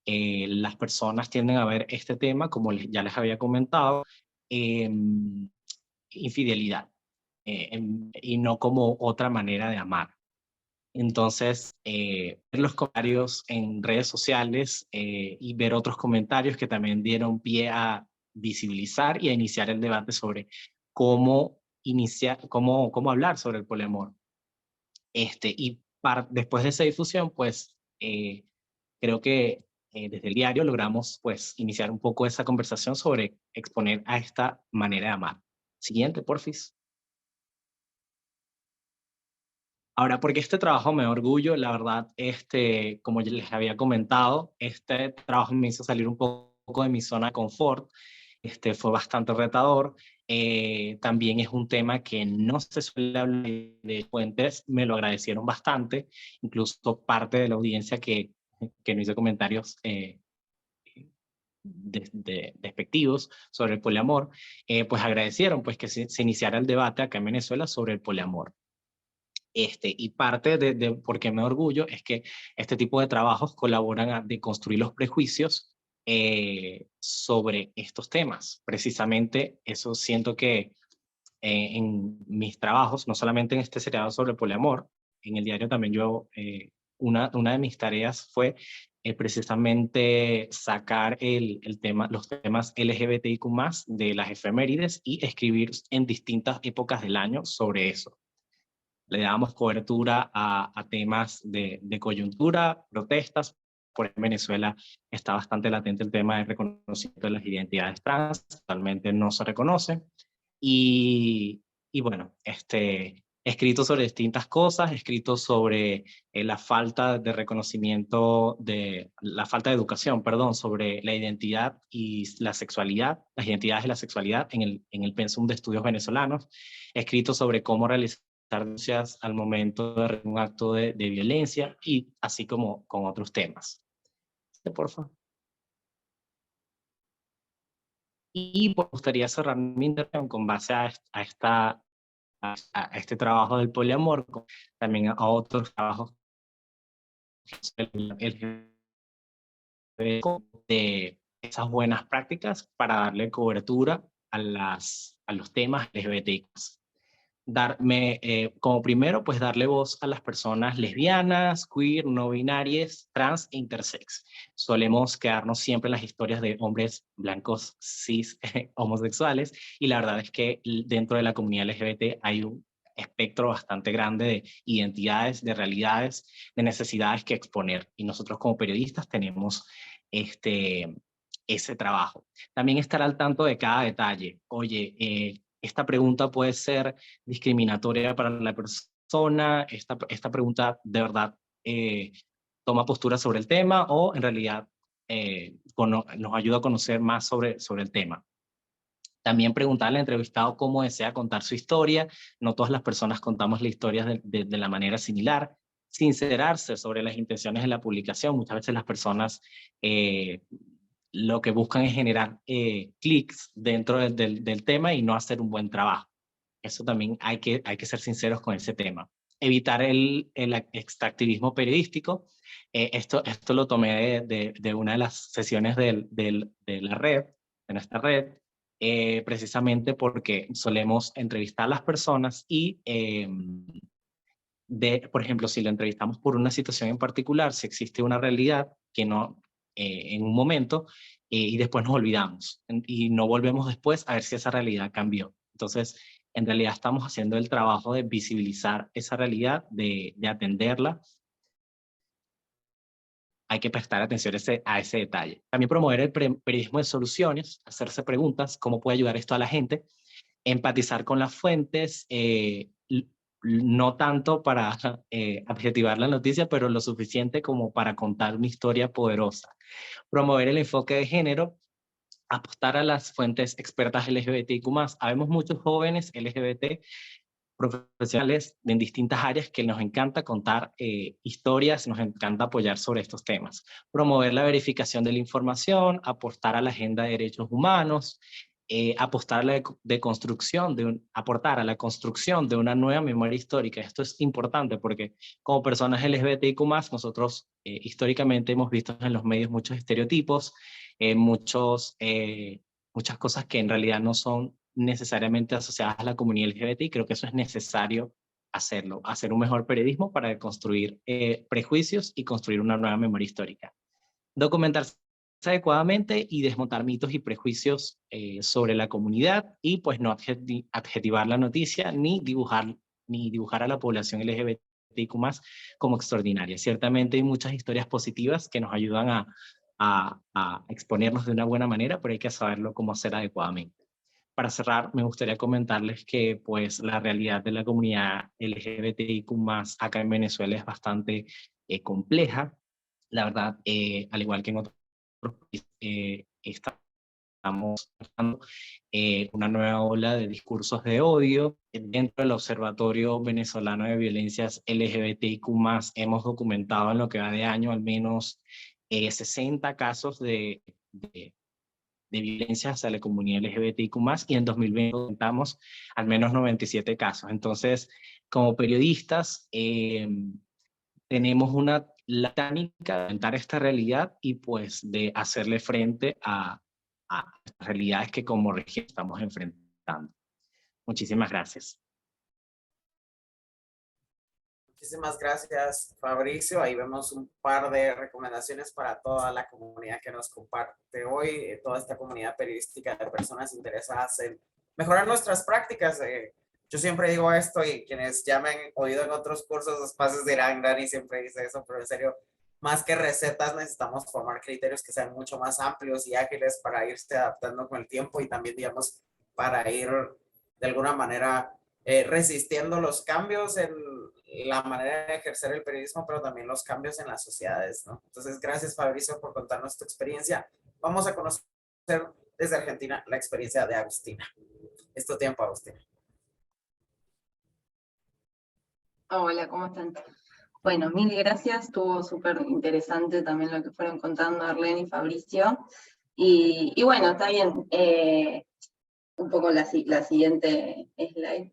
las personas tienden a ver este tema, como ya les había comentado, infidelidad, y no como otra manera de amar. Entonces, ver los comentarios en redes sociales y ver otros comentarios que también dieron pie a visibilizar y a iniciar el debate sobre cómo cómo hablar sobre el poliamor. Después de esa difusión, pues creo que desde el diario logramos pues iniciar un poco esa conversación sobre exponer a esta manera de amar. Siguiente, porfis. Ahora, porque este trabajo me da orgullo, la verdad, como ya les había comentado, este trabajo me hizo salir un poco de mi zona de confort, fue bastante retador. También es un tema que no se suele hablar de fuentes, me lo agradecieron bastante, incluso parte de la audiencia que no hizo comentarios despectivos sobre el poliamor, pues agradecieron pues que se iniciara el debate acá en Venezuela sobre el poliamor. Y parte de por qué me orgullo es que este tipo de trabajos colaboran a deconstruir los prejuicios sobre estos temas. Precisamente eso siento que en mis trabajos, no solamente en este seriado sobre poliamor, en el diario también una de mis tareas fue precisamente sacar los temas LGBTIQ+, de las efemérides y escribir en distintas épocas del año sobre eso. Le damos cobertura a temas de coyuntura, protestas. Por ejemplo, en Venezuela está bastante latente el tema del reconocimiento de las identidades trans, actualmente no se reconoce. Y bueno, escrito sobre distintas cosas, escrito sobre la falta de reconocimiento, la falta de educación, perdón, sobre la identidad y la sexualidad, las identidades y la sexualidad en el pensum de estudios venezolanos, escrito sobre cómo realizar denuncias al momento de un acto de violencia y así como con otros temas. Por favor. Y pues, me gustaría cerrar mi intervención con base a este trabajo del poliamor, también a otros trabajos de esas buenas prácticas para darle cobertura a los temas LGBTI. Como primero, pues darle voz a las personas lesbianas, queer, no binarias, trans e intersex. Solemos quedarnos siempre en las historias de hombres blancos, cis, homosexuales, y la verdad es que dentro de la comunidad LGBT hay un espectro bastante grande de identidades, de realidades, de necesidades que exponer, y nosotros como periodistas tenemos ese trabajo. También estar al tanto de cada detalle. Oye, esta pregunta puede ser discriminatoria para la persona, esta pregunta de verdad toma postura sobre el tema o en realidad nos ayuda a conocer más sobre el tema. También preguntarle al entrevistado cómo desea contar su historia. No todas las personas contamos la historia de la manera similar. Sincerarse sobre las intenciones de la publicación. Muchas veces las personas lo que buscan es generar clics dentro del tema y no hacer un buen trabajo. Eso también hay que ser sinceros con ese tema. Evitar el extractivismo periodístico. Esto lo tomé de una de las sesiones de la red, de nuestra red, precisamente porque solemos entrevistar a las personas y, por ejemplo, si lo entrevistamos por una situación en particular, si existe una realidad que no, en un momento, y después nos olvidamos y no volvemos después a ver si esa realidad cambió. Entonces, en realidad estamos haciendo el trabajo de visibilizar esa realidad, de atenderla. Hay que prestar atención a ese detalle. También promover el periodismo de soluciones, hacerse preguntas, ¿cómo puede ayudar esto a la gente? Empatizar con las fuentes, no tanto para adjetivar la noticia, pero lo suficiente como para contar una historia poderosa. Promover el enfoque de género, apostar a las fuentes expertas LGBTIQ+. Habemos muchos jóvenes LGBT profesionales en distintas áreas que nos encanta contar historias, nos encanta apoyar sobre estos temas. Promover la verificación de la información, aportar a la agenda de derechos humanos, aportar a la construcción de una nueva memoria histórica. Esto es importante porque como personas LGBTIQ+, nosotros históricamente hemos visto en los medios muchos estereotipos, muchas cosas que en realidad no son necesariamente asociadas a la comunidad LGBT, y creo que eso es necesario hacerlo, hacer un mejor periodismo para construir prejuicios y construir una nueva memoria histórica. Documentarse adecuadamente y desmontar mitos y prejuicios sobre la comunidad, y pues no adjetivar la noticia ni dibujar a la población LGBTIQ+ como extraordinaria. Ciertamente hay muchas historias positivas que nos ayudan a exponernos de una buena manera, pero hay que saberlo cómo hacer adecuadamente. Para cerrar, me gustaría comentarles que pues la realidad de la comunidad LGBTIQ+ acá en Venezuela es bastante compleja. La verdad, al igual que en otros países, estamos enfrentando una nueva ola de discursos de odio. Dentro del Observatorio Venezolano de Violencias LGBTIQ+, hemos documentado en lo que va de año al menos 60 casos de violencia hacia la comunidad LGBTIQ+, y en 2020 contamos al menos 97 casos. Entonces, como periodistas, tenemos la táctica de enfrentar esta realidad y pues de hacerle frente a estas realidades que como región estamos enfrentando. Muchísimas gracias. Muchísimas gracias, Fabricio. Ahí vemos un par de recomendaciones para toda la comunidad que nos comparte hoy, toda esta comunidad periodística de personas interesadas en mejorar nuestras prácticas. Yo siempre digo esto, y quienes ya me han oído en otros cursos, los pases dirán, Dani siempre dice eso, pero en serio, más que recetas, necesitamos formar criterios que sean mucho más amplios y ágiles para irse adaptando con el tiempo, y también, digamos, para ir de alguna manera resistiendo los cambios en la manera de ejercer el periodismo, pero también los cambios en las sociedades, ¿no? Entonces, gracias, Fabricio, por contarnos tu experiencia. Vamos a conocer desde Argentina la experiencia de Agustina. Es tu tiempo, Agustina. Hola, ¿cómo están? Bueno, mil gracias, estuvo súper interesante también lo que fueron contando Arlene y Fabricio. Y bueno, está bien, un poco la siguiente slide.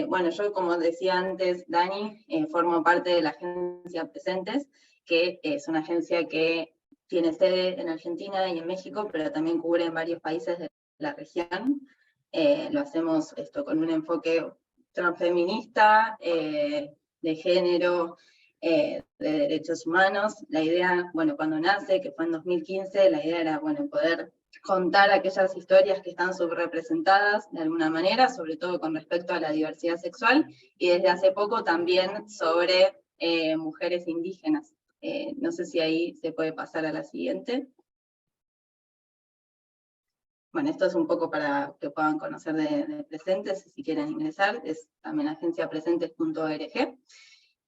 Bueno, yo, como decía antes Dani, formo parte de la agencia Presentes, que es una agencia que tiene sede en Argentina y en México, pero también cubre en varios países de la región. Lo hacemos esto con un enfoque transfeminista, de género, de derechos humanos. La idea, bueno, cuando nace, que fue en 2015, la idea era, bueno, poder contar aquellas historias que están subrepresentadas de alguna manera, sobre todo con respecto a la diversidad sexual, y desde hace poco también sobre mujeres indígenas. No sé si ahí se puede pasar a la siguiente. Bueno, esto es un poco para que puedan conocer de Presentes, si quieren ingresar, es también agenciapresentes.org.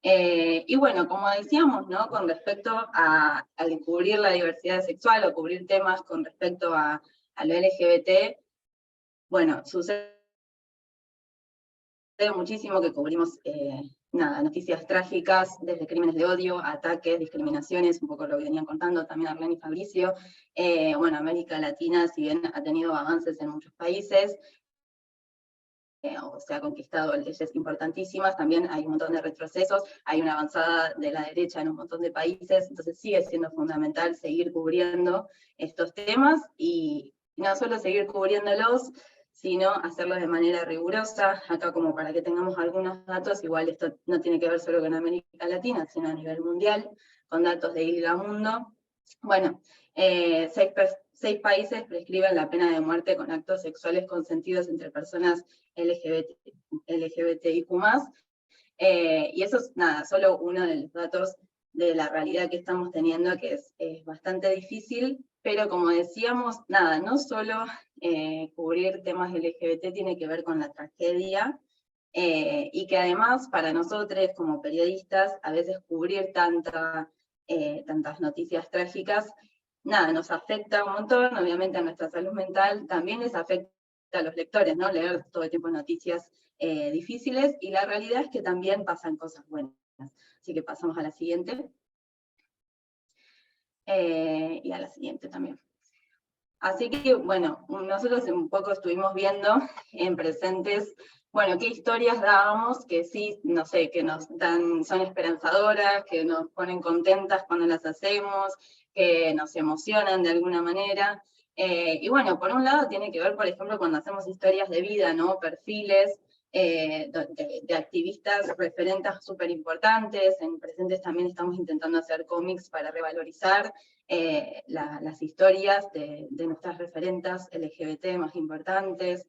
Y bueno, como decíamos, ¿no? Con respecto a cubrir la diversidad sexual o cubrir temas con respecto a lo LGBT, bueno, sucede muchísimo que cubrimos noticias trágicas, desde crímenes de odio, ataques, discriminaciones, un poco lo que venían contando también Arlene y Fabricio. Bueno, América Latina, si bien ha tenido avances en muchos países, o se ha conquistado leyes importantísimas, también hay un montón de retrocesos, hay una avanzada de la derecha en un montón de países, entonces sigue siendo fundamental seguir cubriendo estos temas, y no solo seguir cubriéndolos, sino hacerlo de manera rigurosa. Acá, como para que tengamos algunos datos, igual esto no tiene que ver solo con América Latina, sino a nivel mundial, con datos de ILGA Mundo. Bueno, 6 países prescriben la pena de muerte con actos sexuales consentidos entre personas LGBTIQ+, y eso es solo uno de los datos de la realidad que estamos teniendo, que es bastante difícil, pero como decíamos, no solo cubrir temas LGBT tiene que ver con la tragedia, y que además para nosotros como periodistas, a veces cubrir tantas noticias trágicas, nos afecta un montón, obviamente a nuestra salud mental, también les afecta a los lectores, ¿no? Leer todo el tiempo noticias difíciles, y la realidad es que también pasan cosas buenas. Así que pasamos a la siguiente. Y a la siguiente también. Así que, bueno, nosotros un poco estuvimos viendo en presentes, bueno, qué historias dábamos que sí, no sé, que nos dan, son esperanzadoras, que nos ponen contentas cuando las hacemos, que nos emocionan de alguna manera. Y bueno, por un lado tiene que ver, por ejemplo, cuando hacemos historias de vida, ¿no? Perfiles de activistas referentes súper importantes. En presentes también estamos intentando hacer cómics para revalorizar las historias de nuestras referentas LGBT más importantes.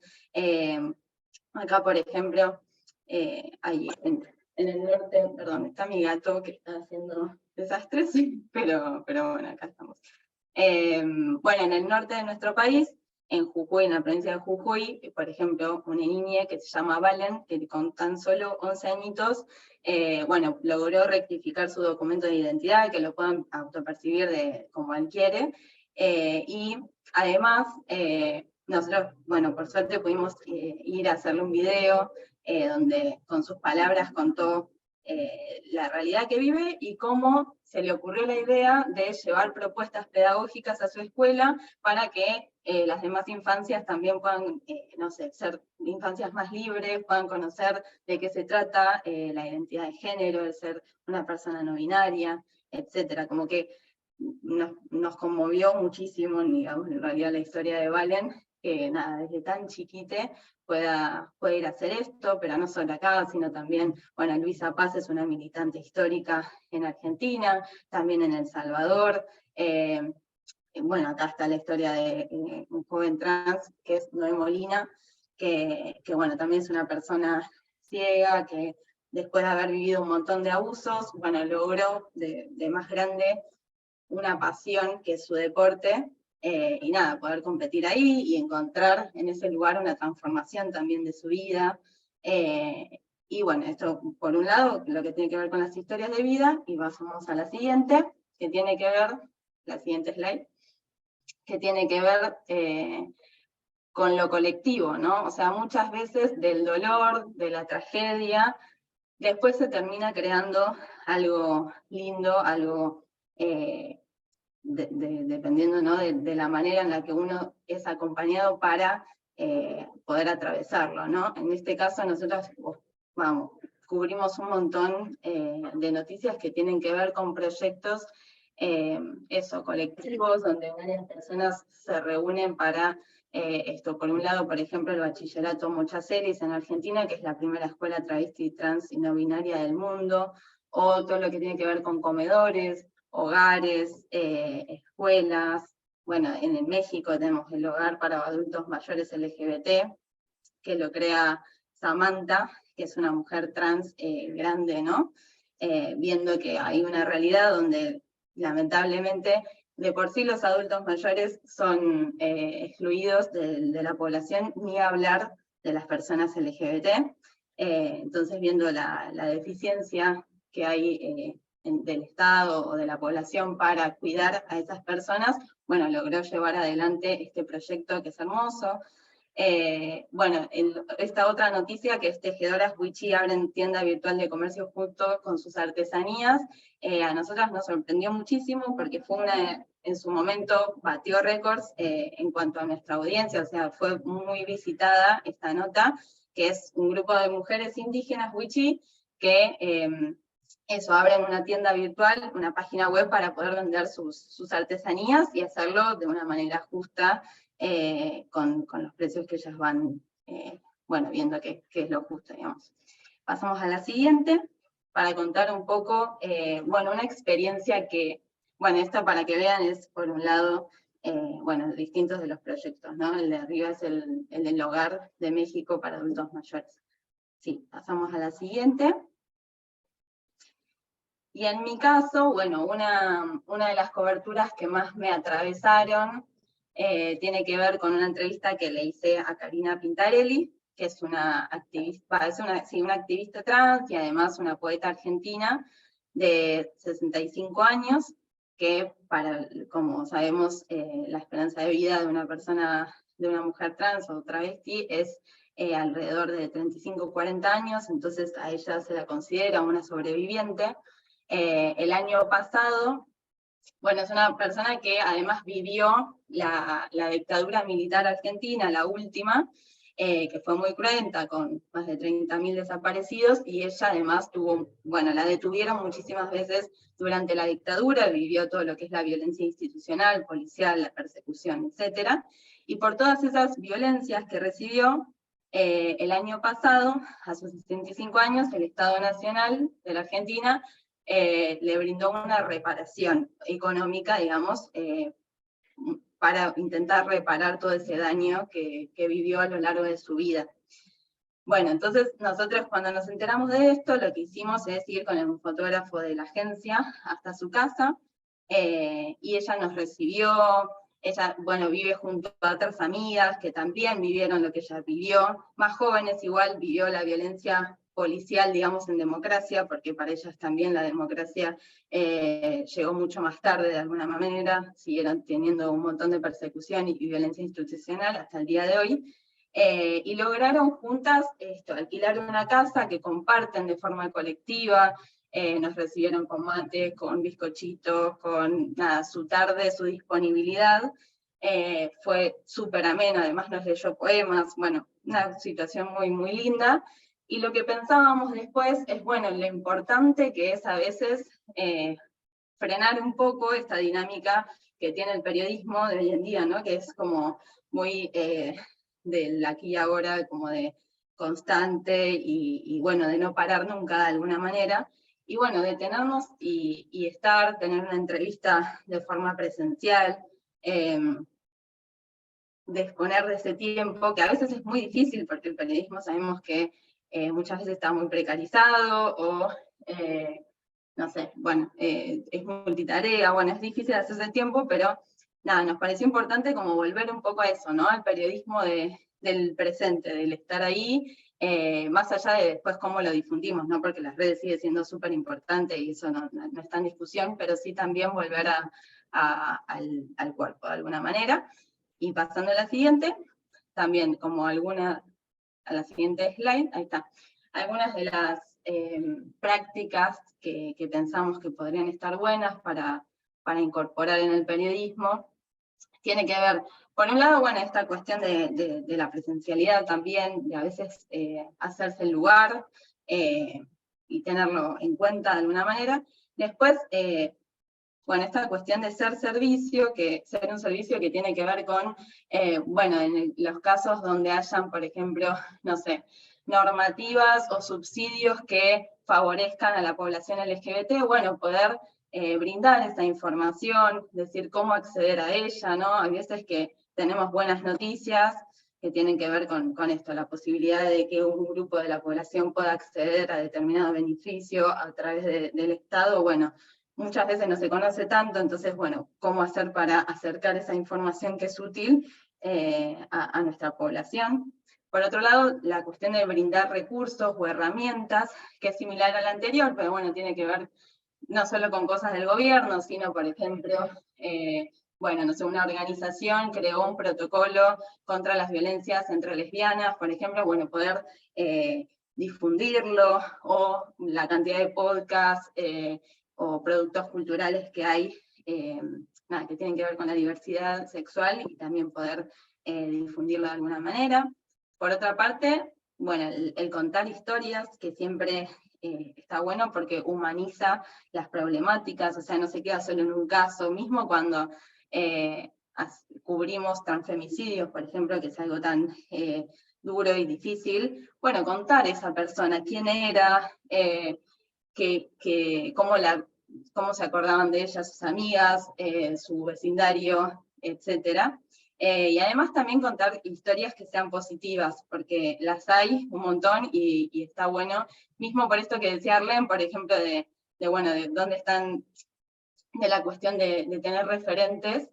Acá, por ejemplo, hay en el norte, perdón, está mi gato que está haciendo desastres, pero bueno, acá estamos. Bueno, en el norte de nuestro país, en Jujuy, en la provincia de Jujuy, por ejemplo, una niña que se llama Valen, que con tan solo 11 añitos, bueno, logró rectificar su documento de identidad, que lo puedan autopercibir como él quiere, y además, nosotros, bueno, por suerte pudimos ir a hacerle un video, donde con sus palabras contó la realidad que vive y cómo se le ocurrió la idea de llevar propuestas pedagógicas a su escuela para que las demás infancias también puedan, no sé, ser infancias más libres, puedan conocer de qué se trata la identidad de género, de ser una persona no binaria, etcétera. Como que nos conmovió muchísimo, digamos, en realidad la historia de Valen, que nada, desde tan chiquite pueda ir a hacer esto, pero no solo acá, sino también, bueno, Luisa Paz es una militante histórica en Argentina, también en El Salvador. Bueno, acá está la historia de un joven trans, que es Noé Molina, que bueno, también es una persona ciega, que después de haber vivido un montón de abusos, bueno, logró de más grande una pasión que es su deporte, y nada, poder competir ahí y encontrar en ese lugar una transformación también de su vida. Y bueno, esto por un lado, lo que tiene que ver con las historias de vida, y pasamos a la siguiente, que tiene que ver, la siguiente slide, que tiene que ver con lo colectivo, ¿no? O sea, muchas veces del dolor, de la tragedia, después se termina creando algo lindo, algo dependiendo, ¿no? de la manera en la que uno es acompañado para poder atravesarlo, ¿no? En este caso nosotros, vamos, cubrimos un montón de noticias que tienen que ver con proyectos colectivos, donde varias personas se reúnen para esto. Por un lado, por ejemplo, el bachillerato Mochaceris en Argentina, que es la primera escuela travesti, trans y no binaria del mundo, o todo lo que tiene que ver con comedores, hogares, escuelas. Bueno, en México tenemos el hogar para adultos mayores LGBT, que lo crea Samantha, que es una mujer trans grande, ¿no? Viendo que hay una realidad donde lamentablemente de por sí los adultos mayores son excluidos de la población, ni hablar de las personas LGBT. Entonces, viendo la deficiencia que hay del Estado o de la población para cuidar a esas personas, bueno, logró llevar adelante este proyecto que es hermoso. Bueno, esta otra noticia, que es Tejedoras Wichi abren tienda virtual de comercio justo con sus artesanías, a nosotras nos sorprendió muchísimo porque fue en su momento batió récords en cuanto a nuestra audiencia, o sea, fue muy visitada esta nota, que es un grupo de mujeres indígenas Wichi que abren una tienda virtual, una página web para poder vender sus artesanías y hacerlo de una manera justa, con los precios que ellas van, bueno, viendo qué es lo justo, digamos. Pasamos a la siguiente, para contar un poco, bueno, una experiencia que, bueno, esta para que vean es, por un lado, bueno, distintos de los proyectos, ¿no? El de arriba es el del Hogar de México para adultos mayores. Sí, pasamos a la siguiente. Y en mi caso, bueno, una de las coberturas que más me atravesaron tiene que ver con una entrevista que le hice a Karina Pintarelli, que es una activista, una activista trans y además una poeta argentina de 65 años, que como sabemos, la esperanza de vida de una persona, de una mujer trans o travesti es alrededor de 35 40 años, entonces a ella se la considera una sobreviviente. El año pasado, bueno, es una persona que además vivió la dictadura militar argentina, la última, que fue muy cruenta, con más de 30.000 desaparecidos, y ella además tuvo, bueno, la detuvieron muchísimas veces durante la dictadura, vivió todo lo que es la violencia institucional, policial, la persecución, etc. Y por todas esas violencias que recibió, el año pasado, a sus 65 años, el Estado Nacional de la Argentina le brindó una reparación económica, digamos, para intentar reparar todo ese daño que vivió a lo largo de su vida. Bueno, entonces nosotros cuando nos enteramos de esto, lo que hicimos es ir con un fotógrafo de la agencia hasta su casa, y ella nos recibió. Ella, bueno, vive junto a otras amigas que también vivieron lo que ella vivió, más jóvenes igual, vivió la violencia policial, digamos, en democracia, porque para ellas también la democracia llegó mucho más tarde de alguna manera, siguieron teniendo un montón de persecución y violencia institucional hasta el día de hoy, y lograron juntas alquilar una casa que comparten de forma colectiva. Nos recibieron con mate, con bizcochitos, con nada, su tarde, su disponibilidad. Fue súper ameno, además nos leyó poemas, bueno, una situación muy, muy linda. Y lo que pensábamos después es, bueno, lo importante que es a veces frenar un poco esta dinámica que tiene el periodismo de hoy en día, ¿no? Que es como muy del aquí y ahora, como de constante y bueno, de no parar nunca de alguna manera. Y bueno, detenernos y tener una entrevista de forma presencial, disponer de ese tiempo, que a veces es muy difícil porque el periodismo sabemos que muchas veces está muy precarizado o, no sé, bueno, es multitarea, bueno, es difícil hacerse el tiempo, pero nada, nos pareció importante como volver un poco a eso, ¿no? Al periodismo del presente, del estar ahí, más allá de después cómo lo difundimos, ¿no? Porque las redes sigue siendo súper importante y eso no está en discusión, pero sí también volver al cuerpo de alguna manera. Y pasando a la siguiente, también como a la siguiente slide, ahí está, algunas de las prácticas que pensamos que podrían estar buenas para incorporar en el periodismo, tiene que ver, por un lado, bueno, esta cuestión de la presencialidad también, de a veces hacerse el lugar y tenerlo en cuenta de alguna manera. Después, bueno, esta cuestión de ser un servicio que tiene que ver con, bueno, en los casos donde hayan, por ejemplo, no sé, normativas o subsidios que favorezcan a la población LGBT, bueno, poder brindar esa información, decir cómo acceder a ella, ¿no? Hay veces que tenemos buenas noticias que tienen que ver con esto, la posibilidad de que un grupo de la población pueda acceder a determinado beneficio a través del Estado, bueno, muchas veces no se conoce tanto, entonces, bueno, ¿cómo hacer para acercar esa información que es útil a nuestra población? Por otro lado, la cuestión de brindar recursos o herramientas, que es similar a la anterior, pero bueno, tiene que ver no solo con cosas del gobierno, sino, por ejemplo, bueno, no sé, una organización creó un protocolo contra las violencias entre lesbianas, por ejemplo, bueno, poder difundirlo, o la cantidad de podcasts o productos culturales que hay, nada, que tienen que ver con la diversidad sexual, y también poder difundirlo de alguna manera. Por otra parte, bueno, el contar historias, que siempre está bueno porque humaniza las problemáticas, o sea, no se queda solo en un caso, mismo cuando cubrimos transfemicidios, por ejemplo, que es algo tan duro y difícil, bueno, contar esa persona, quién era, cómo se acordaban de ella sus amigas, su vecindario, etc. Y además también contar historias que sean positivas, porque las hay un montón y está bueno, mismo por esto que decía Arlen, por ejemplo, de dónde están, de la cuestión de tener referentes,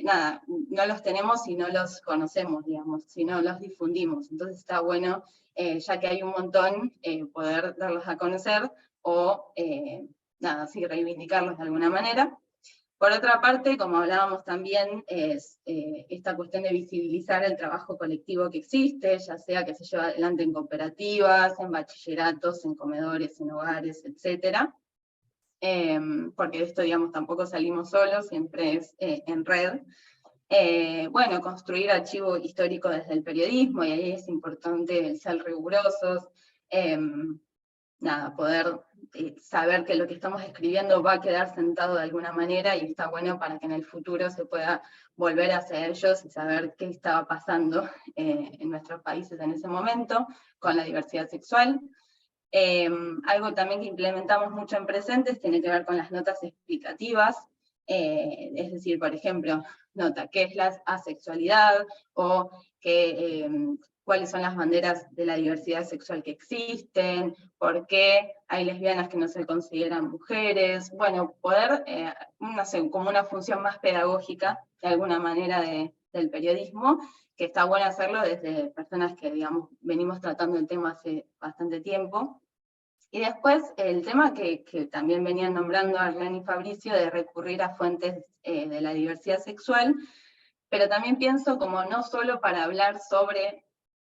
nada, no los tenemos si no los conocemos, digamos, si no los difundimos. Entonces está bueno, ya que hay un montón, poder darlos a conocer o, nada, sí, reivindicarlos de alguna manera. Por otra parte, como hablábamos también, es esta cuestión de visibilizar el trabajo colectivo que existe, ya sea que se lleva adelante en cooperativas, en bachilleratos, en comedores, en hogares, etcétera. Porque de esto, digamos, tampoco salimos solos, siempre es en red. Bueno, construir archivo histórico desde el periodismo, y ahí es importante el ser rigurosos, nada, poder saber que lo que estamos escribiendo va a quedar sentado de alguna manera, y está bueno para que en el futuro se pueda volver hacia ellos y saber qué estaba pasando en nuestros países en ese momento, con la diversidad sexual. Algo también que implementamos mucho en Presentes tiene que ver con las notas explicativas, es decir, por ejemplo, nota qué es la asexualidad, o cuáles son las banderas de la diversidad sexual que existen, por qué hay lesbianas que no se consideran mujeres, bueno, poder, no sé, como una función más pedagógica, de alguna manera, del periodismo, que está bueno hacerlo desde personas que, digamos, venimos tratando el tema hace bastante tiempo. Y después el tema que también venían nombrando Arlene y Fabricio, de recurrir a fuentes de la diversidad sexual, pero también pienso como no solo para hablar sobre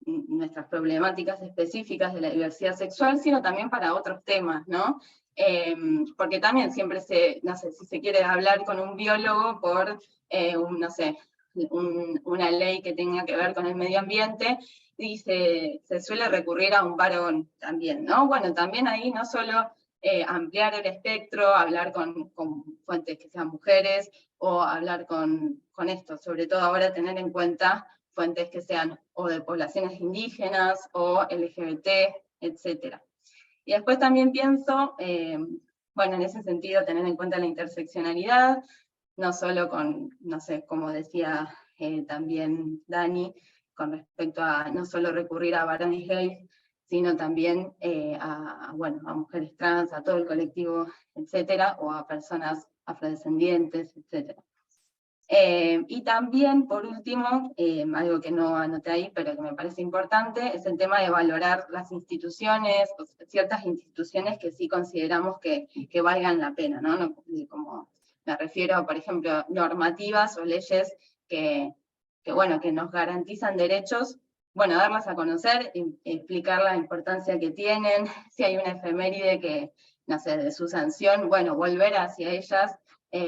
nuestras problemáticas específicas de la diversidad sexual, sino también para otros temas, ¿no? Porque también siempre no sé, si se quiere hablar con un biólogo por, no sé, una ley que tenga que ver con el medio ambiente, y se suele recurrir a un varón también, ¿no? Bueno, también ahí no solo ampliar el espectro, hablar con fuentes que sean mujeres, o hablar con esto, sobre todo ahora tener en cuenta fuentes que sean o de poblaciones indígenas, o LGBT, etc. Y después también pienso, bueno, en ese sentido, tener en cuenta la interseccionalidad, no solo con, no sé, como decía también Dani, con respecto a no solo recurrir a varones gays, sino también bueno, a mujeres trans, a todo el colectivo, etcétera, o a personas afrodescendientes, etcétera. Y también, por último, algo que no anoté ahí, pero que me parece importante, es el tema de valorar las instituciones, ciertas instituciones que sí consideramos que valgan la pena, ¿no? Como me refiero, por ejemplo, normativas o leyes que bueno, que nos garantizan derechos, bueno, darlas a conocer, explicar la importancia que tienen, si hay una efeméride que, no sé, de su sanción, bueno, volver hacia ellas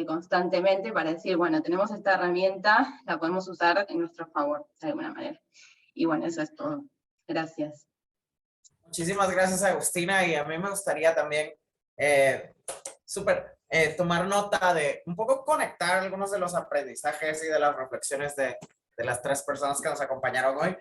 constantemente para decir, bueno, tenemos esta herramienta, la podemos usar en nuestro favor, de alguna manera. Y bueno, eso es todo. Gracias. Muchísimas gracias, Agustina, y a mí me gustaría también tomar nota de un poco conectar algunos de los aprendizajes y de las reflexiones de las tres personas que nos acompañaron hoy.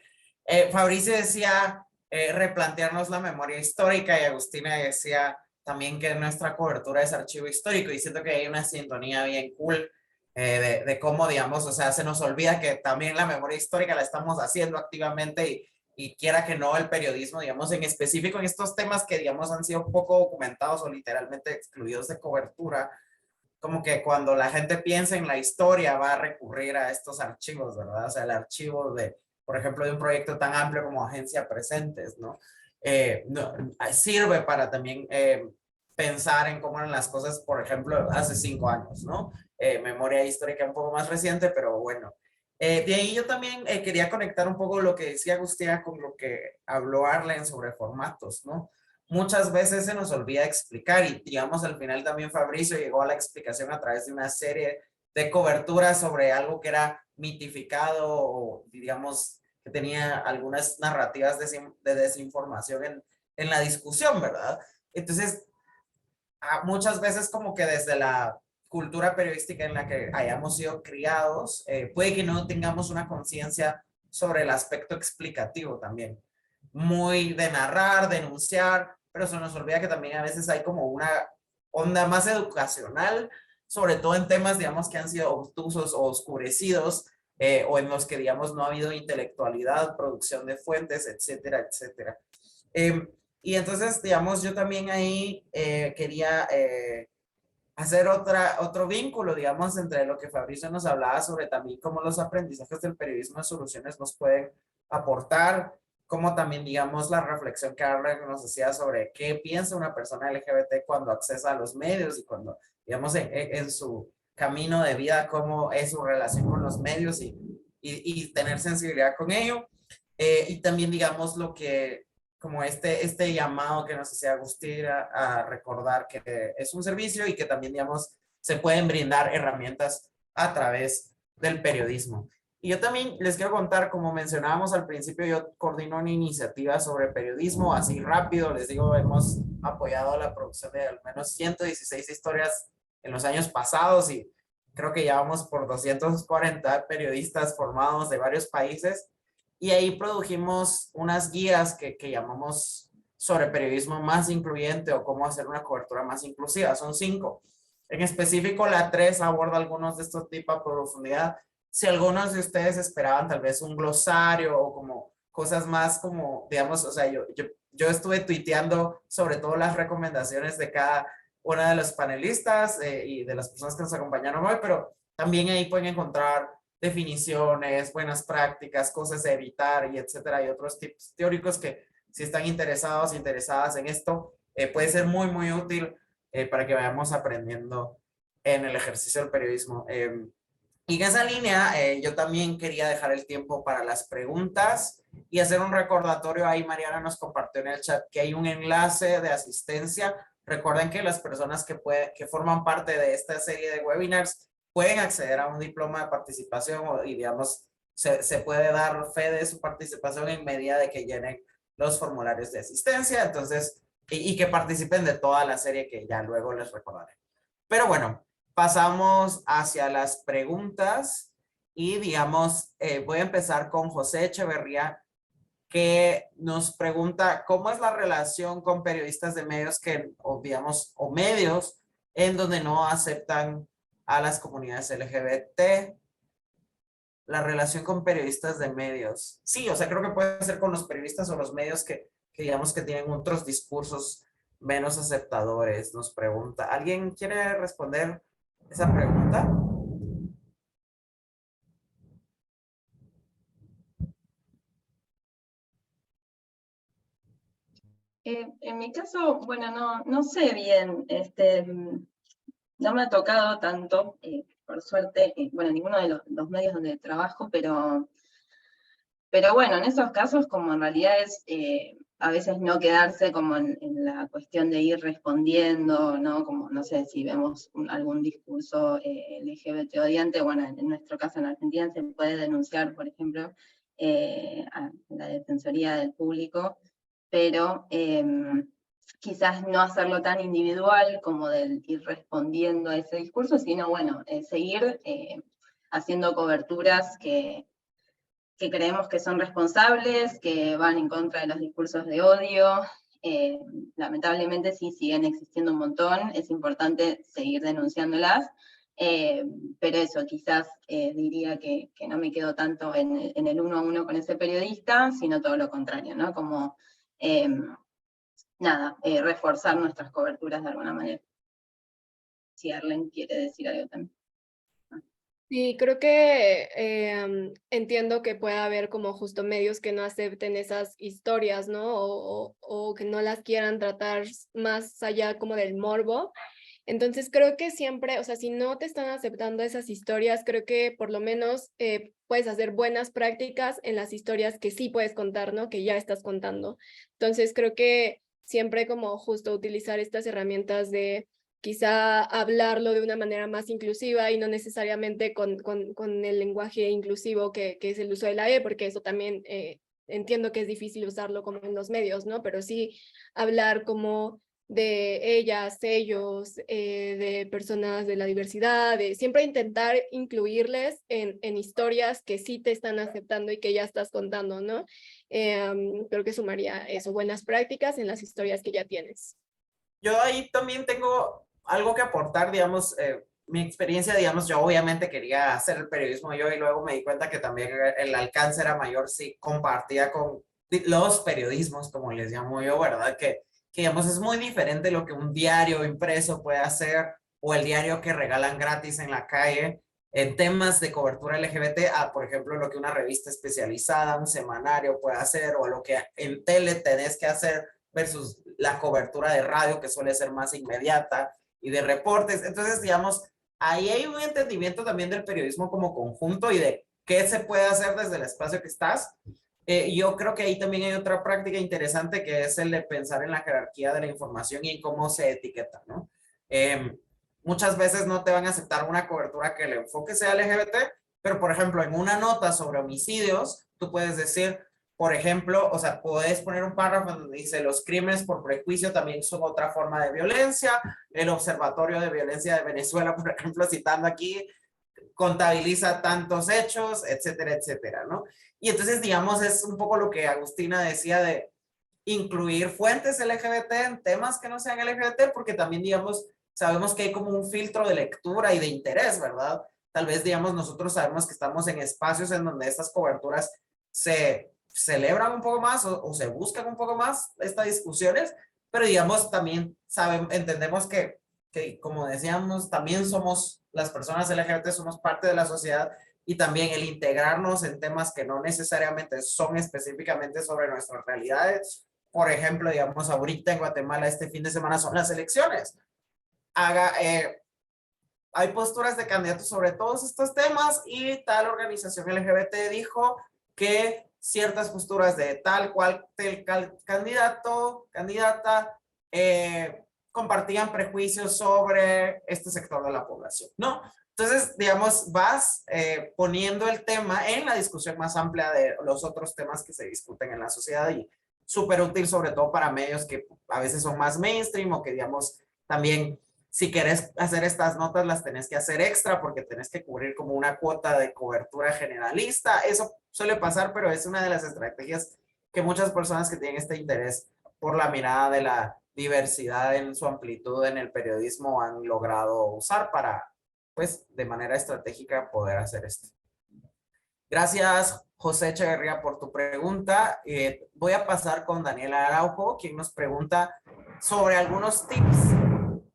Fabricio decía replantearnos la memoria histórica, y Agustina decía también que nuestra cobertura es archivo histórico, y siento que hay una sintonía bien cool de cómo, digamos, o sea, se nos olvida que también la memoria histórica la estamos haciendo activamente, y quiera que no, el periodismo, digamos, en específico en estos temas que, digamos, han sido poco documentados o literalmente excluidos de cobertura, como que cuando la gente piensa en la historia va a recurrir a estos archivos, ¿verdad? O sea, el archivo de, por ejemplo, de un proyecto tan amplio como Agencia Presentes, ¿no? Sirve para también pensar en cómo eran las cosas, por ejemplo, hace 5 años, ¿no? Memoria histórica un poco más reciente, pero bueno. De ahí yo también quería conectar un poco lo que decía Agustina con lo que habló Arlen sobre formatos, ¿no? Muchas veces se nos olvida explicar, y digamos al final también Fabricio llegó a la explicación a través de una serie de coberturas sobre algo que era mitificado, o digamos que tenía algunas narrativas de desinformación en la discusión, ¿verdad? Entonces, muchas veces como que desde la cultura periodística en la que hayamos sido criados, puede que no tengamos una conciencia sobre el aspecto explicativo también. Muy de narrar, denunciar, pero se nos olvida que también a veces hay como una onda más educacional, sobre todo en temas, digamos, que han sido obtusos o oscurecidos, o en los que, digamos, no ha habido intelectualidad, producción de fuentes, etcétera, etcétera. Y entonces, digamos, yo también ahí quería hacer otro vínculo, digamos, entre lo que Fabricio nos hablaba sobre también cómo los aprendizajes del periodismo de soluciones nos pueden aportar, como también, digamos, la reflexión que Arlen nos hacía sobre qué piensa una persona LGBT cuando accesa a los medios, y cuando, digamos, en su camino de vida, cómo es su relación con los medios y tener sensibilidad con ello. Y también, digamos, lo que, como este llamado que nos hacía Agustín a recordar que es un servicio y que también, digamos, se pueden brindar herramientas a través del periodismo. Y yo también les quiero contar, como mencionábamos al principio, yo coordino una iniciativa sobre periodismo, así rápido, les digo, hemos apoyado la producción de al menos 116 historias en los años pasados y creo que ya vamos por 240 periodistas formados de varios países. Y ahí produjimos unas guías que llamamos sobre periodismo más incluyente o cómo hacer una cobertura más inclusiva. Son 5. En específico, la 3 aborda algunos de estos tipos a profundidad. Si algunos de ustedes esperaban tal vez un glosario o como cosas más como, digamos, o sea, yo estuve tuiteando sobre todo las recomendaciones de cada una de los panelistas y de las personas que nos acompañaron hoy, pero también ahí pueden encontrar definiciones, buenas prácticas, cosas a evitar y etcétera, y otros tips teóricos que si están interesados, interesadas en esto, puede ser muy, muy útil para que vayamos aprendiendo en el ejercicio del periodismo. Y en esa línea, yo también quería dejar el tiempo para las preguntas y hacer un recordatorio. Ahí Mariana nos compartió en el chat que hay un enlace de asistencia. Recuerden que las personas que forman parte de esta serie de webinars pueden acceder a un diploma de participación y, digamos, se puede dar fe de su participación en medida de que llenen los formularios de asistencia. Entonces, y que participen de toda la serie que ya luego les recordaré. Pero bueno, pasamos hacia las preguntas y, digamos, voy a empezar con José Echeverría, que nos pregunta cómo es la relación con periodistas de medios o medios en donde no aceptan a las comunidades LGBT. La relación con periodistas de medios. Sí, o sea, creo que puede ser con los periodistas o los medios que digamos que tienen otros discursos menos aceptadores. Nos pregunta, ¿alguien quiere responder esa pregunta? En mi caso, bueno, no sé bien, no me ha tocado tanto, por suerte, bueno, ninguno de los medios donde trabajo, pero bueno, en esos casos como en realidad es a veces no quedarse como en la cuestión de ir respondiendo, ¿no? Como, no sé, si vemos algún discurso LGBT odiante, bueno, en nuestro caso en Argentina se puede denunciar, por ejemplo, a la Defensoría del Público, pero quizás no hacerlo tan individual como del ir respondiendo a ese discurso, sino, bueno, seguir haciendo coberturas que creemos que son responsables, que van en contra de los discursos de odio. Lamentablemente sí siguen existiendo un montón, es importante seguir denunciándolas, pero eso, quizás diría que no me quedo tanto en el uno a uno con ese periodista, sino todo lo contrario, ¿no? Como, reforzar nuestras coberturas de alguna manera. Si Arlen quiere decir algo también. Sí, creo que entiendo que pueda haber como justo medios que no acepten esas historias, ¿no? O que no las quieran tratar más allá como del morbo. Entonces creo que siempre, o sea, si no te están aceptando esas historias, creo que por lo menos puedes hacer buenas prácticas en las historias que sí puedes contar, ¿no? Que ya estás contando. Entonces creo que siempre como justo utilizar estas herramientas de quizá hablarlo de una manera más inclusiva y no necesariamente con el lenguaje inclusivo que es el uso de la E, porque eso también entiendo que es difícil usarlo como en los medios, ¿no? Pero sí hablar como de ellas, ellos, de personas de la diversidad, de siempre intentar incluirles en historias que sí te están aceptando y que ya estás contando, ¿no? Creo que sumaría eso, buenas prácticas en las historias que ya tienes. Yo ahí también tengo algo que aportar, digamos, mi experiencia, digamos, yo obviamente quería hacer el periodismo yo y luego me di cuenta que también el alcance era mayor si compartía con los periodismos, como les llamo yo, ¿verdad? Que digamos, es muy diferente lo que un diario impreso puede hacer o el diario que regalan gratis en la calle en temas de cobertura LGBT a, por ejemplo, lo que una revista especializada, un semanario puede hacer o lo que en tele tenés que hacer versus la cobertura de radio que suele ser más inmediata y de reportes. Entonces, digamos, ahí hay un entendimiento también del periodismo como conjunto y de qué se puede hacer desde el espacio que estás. Yo creo que ahí también hay otra práctica interesante que es el de pensar en la jerarquía de la información y en cómo se etiqueta, ¿no? Muchas veces no te van a aceptar una cobertura que el enfoque sea LGBT, pero por ejemplo, en una nota sobre homicidios, tú puedes decir, por ejemplo, o sea, puedes poner un párrafo donde dice los crímenes por prejuicio también son otra forma de violencia, el Observatorio de Violencia de Venezuela, por ejemplo, citando aquí, contabiliza tantos hechos, etcétera, etcétera, ¿no? Y entonces, digamos, es un poco lo que Agustina decía de incluir fuentes LGBT en temas que no sean LGBT, porque también, digamos, sabemos que hay como un filtro de lectura y de interés, ¿verdad? Tal vez, digamos, nosotros sabemos que estamos en espacios en donde estas coberturas se celebran un poco más o se buscan un poco más estas discusiones, pero digamos, también entendemos que, como decíamos, también somos las personas LGBT, somos parte de la sociedad y también el integrarnos en temas que no necesariamente son específicamente sobre nuestras realidades. Por ejemplo, digamos, ahorita en Guatemala este fin de semana son las elecciones. Hay posturas de candidatos sobre todos estos temas y tal organización LGBT dijo que ciertas posturas de tal cual candidato, candidata, compartían prejuicios sobre este sector de la población, ¿no? Entonces, digamos, vas poniendo el tema en la discusión más amplia de los otros temas que se discuten en la sociedad y súper útil sobre todo para medios que a veces son más mainstream o que, digamos, también si querés hacer estas notas las tenés que hacer extra porque tenés que cubrir como una cuota de cobertura generalista. Eso suele pasar, pero es una de las estrategias que muchas personas que tienen este interés por la mirada de la diversidad en su amplitud en el periodismo han logrado usar para, pues, de manera estratégica poder hacer esto. Gracias, José Echeverría, por tu pregunta. Voy a pasar con Daniela Araujo, quien nos pregunta sobre algunos tips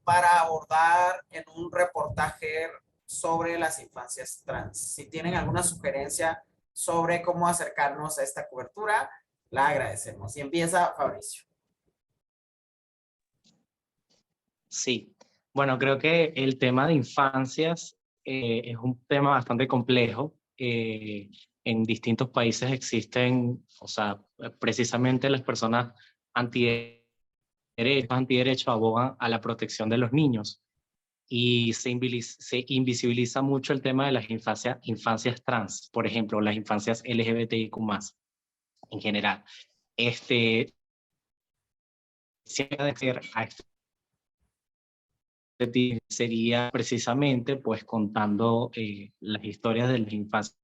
para abordar en un reportaje sobre las infancias trans. Si tienen alguna sugerencia sobre cómo acercarnos a esta cobertura, la agradecemos. Y empieza Fabricio. Sí, bueno, creo que el tema de infancias es un tema bastante complejo. En distintos países existen, o sea, precisamente las personas antiderechos abogan a la protección de los niños y se invisibiliza mucho el tema de las infancias trans, por ejemplo, las infancias LGBTIQ+, en general. Sería precisamente pues contando las historias de las infancias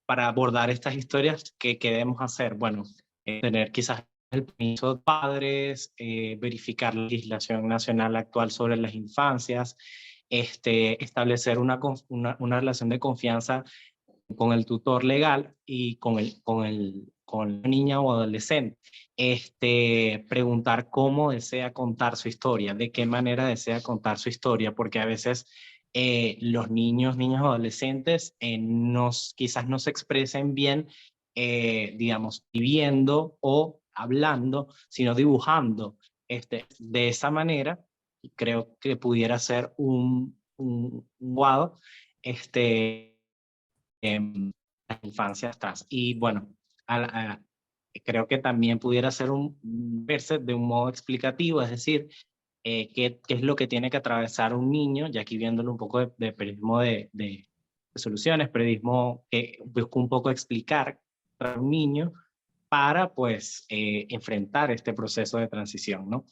para abordar estas historias. ¿Qué debemos hacer? Bueno, tener quizás el permiso de padres, verificar la legislación nacional actual sobre las infancias, establecer una relación de confianza con el tutor legal y con la niña o adolescente. Preguntar cómo desea contar su historia, de qué manera desea contar su historia, porque a veces los niños o adolescentes quizás no se expresen bien, digamos, viviendo o hablando, sino dibujando. De esa manera, creo que pudiera ser un guado, las infancias trans. Y bueno, creo que también pudiera ser verse de un modo explicativo, es decir, qué es lo que tiene que atravesar un niño, y aquí viéndolo un poco de periodismo de soluciones, periodismo que busca un poco explicar a un niño para pues enfrentar este proceso de transición, ¿no?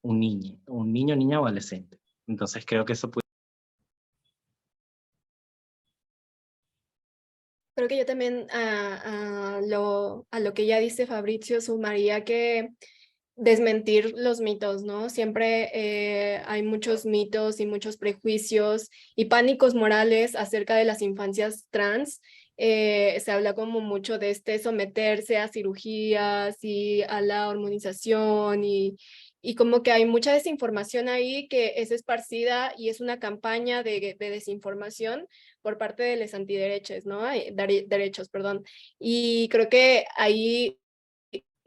Un niño, niña o adolescente. Entonces creo que eso puede... Creo que yo también a lo que ya dice Fabricio sumaría que desmentir los mitos, ¿no? Siempre hay muchos mitos y muchos prejuicios y pánicos morales acerca de las infancias trans. Se habla como mucho de someterse a cirugías y a la hormonización y como que hay mucha desinformación ahí que es esparcida y es una campaña de desinformación por parte de los antiderechos, ¿no? Derechos, perdón. Y creo que ahí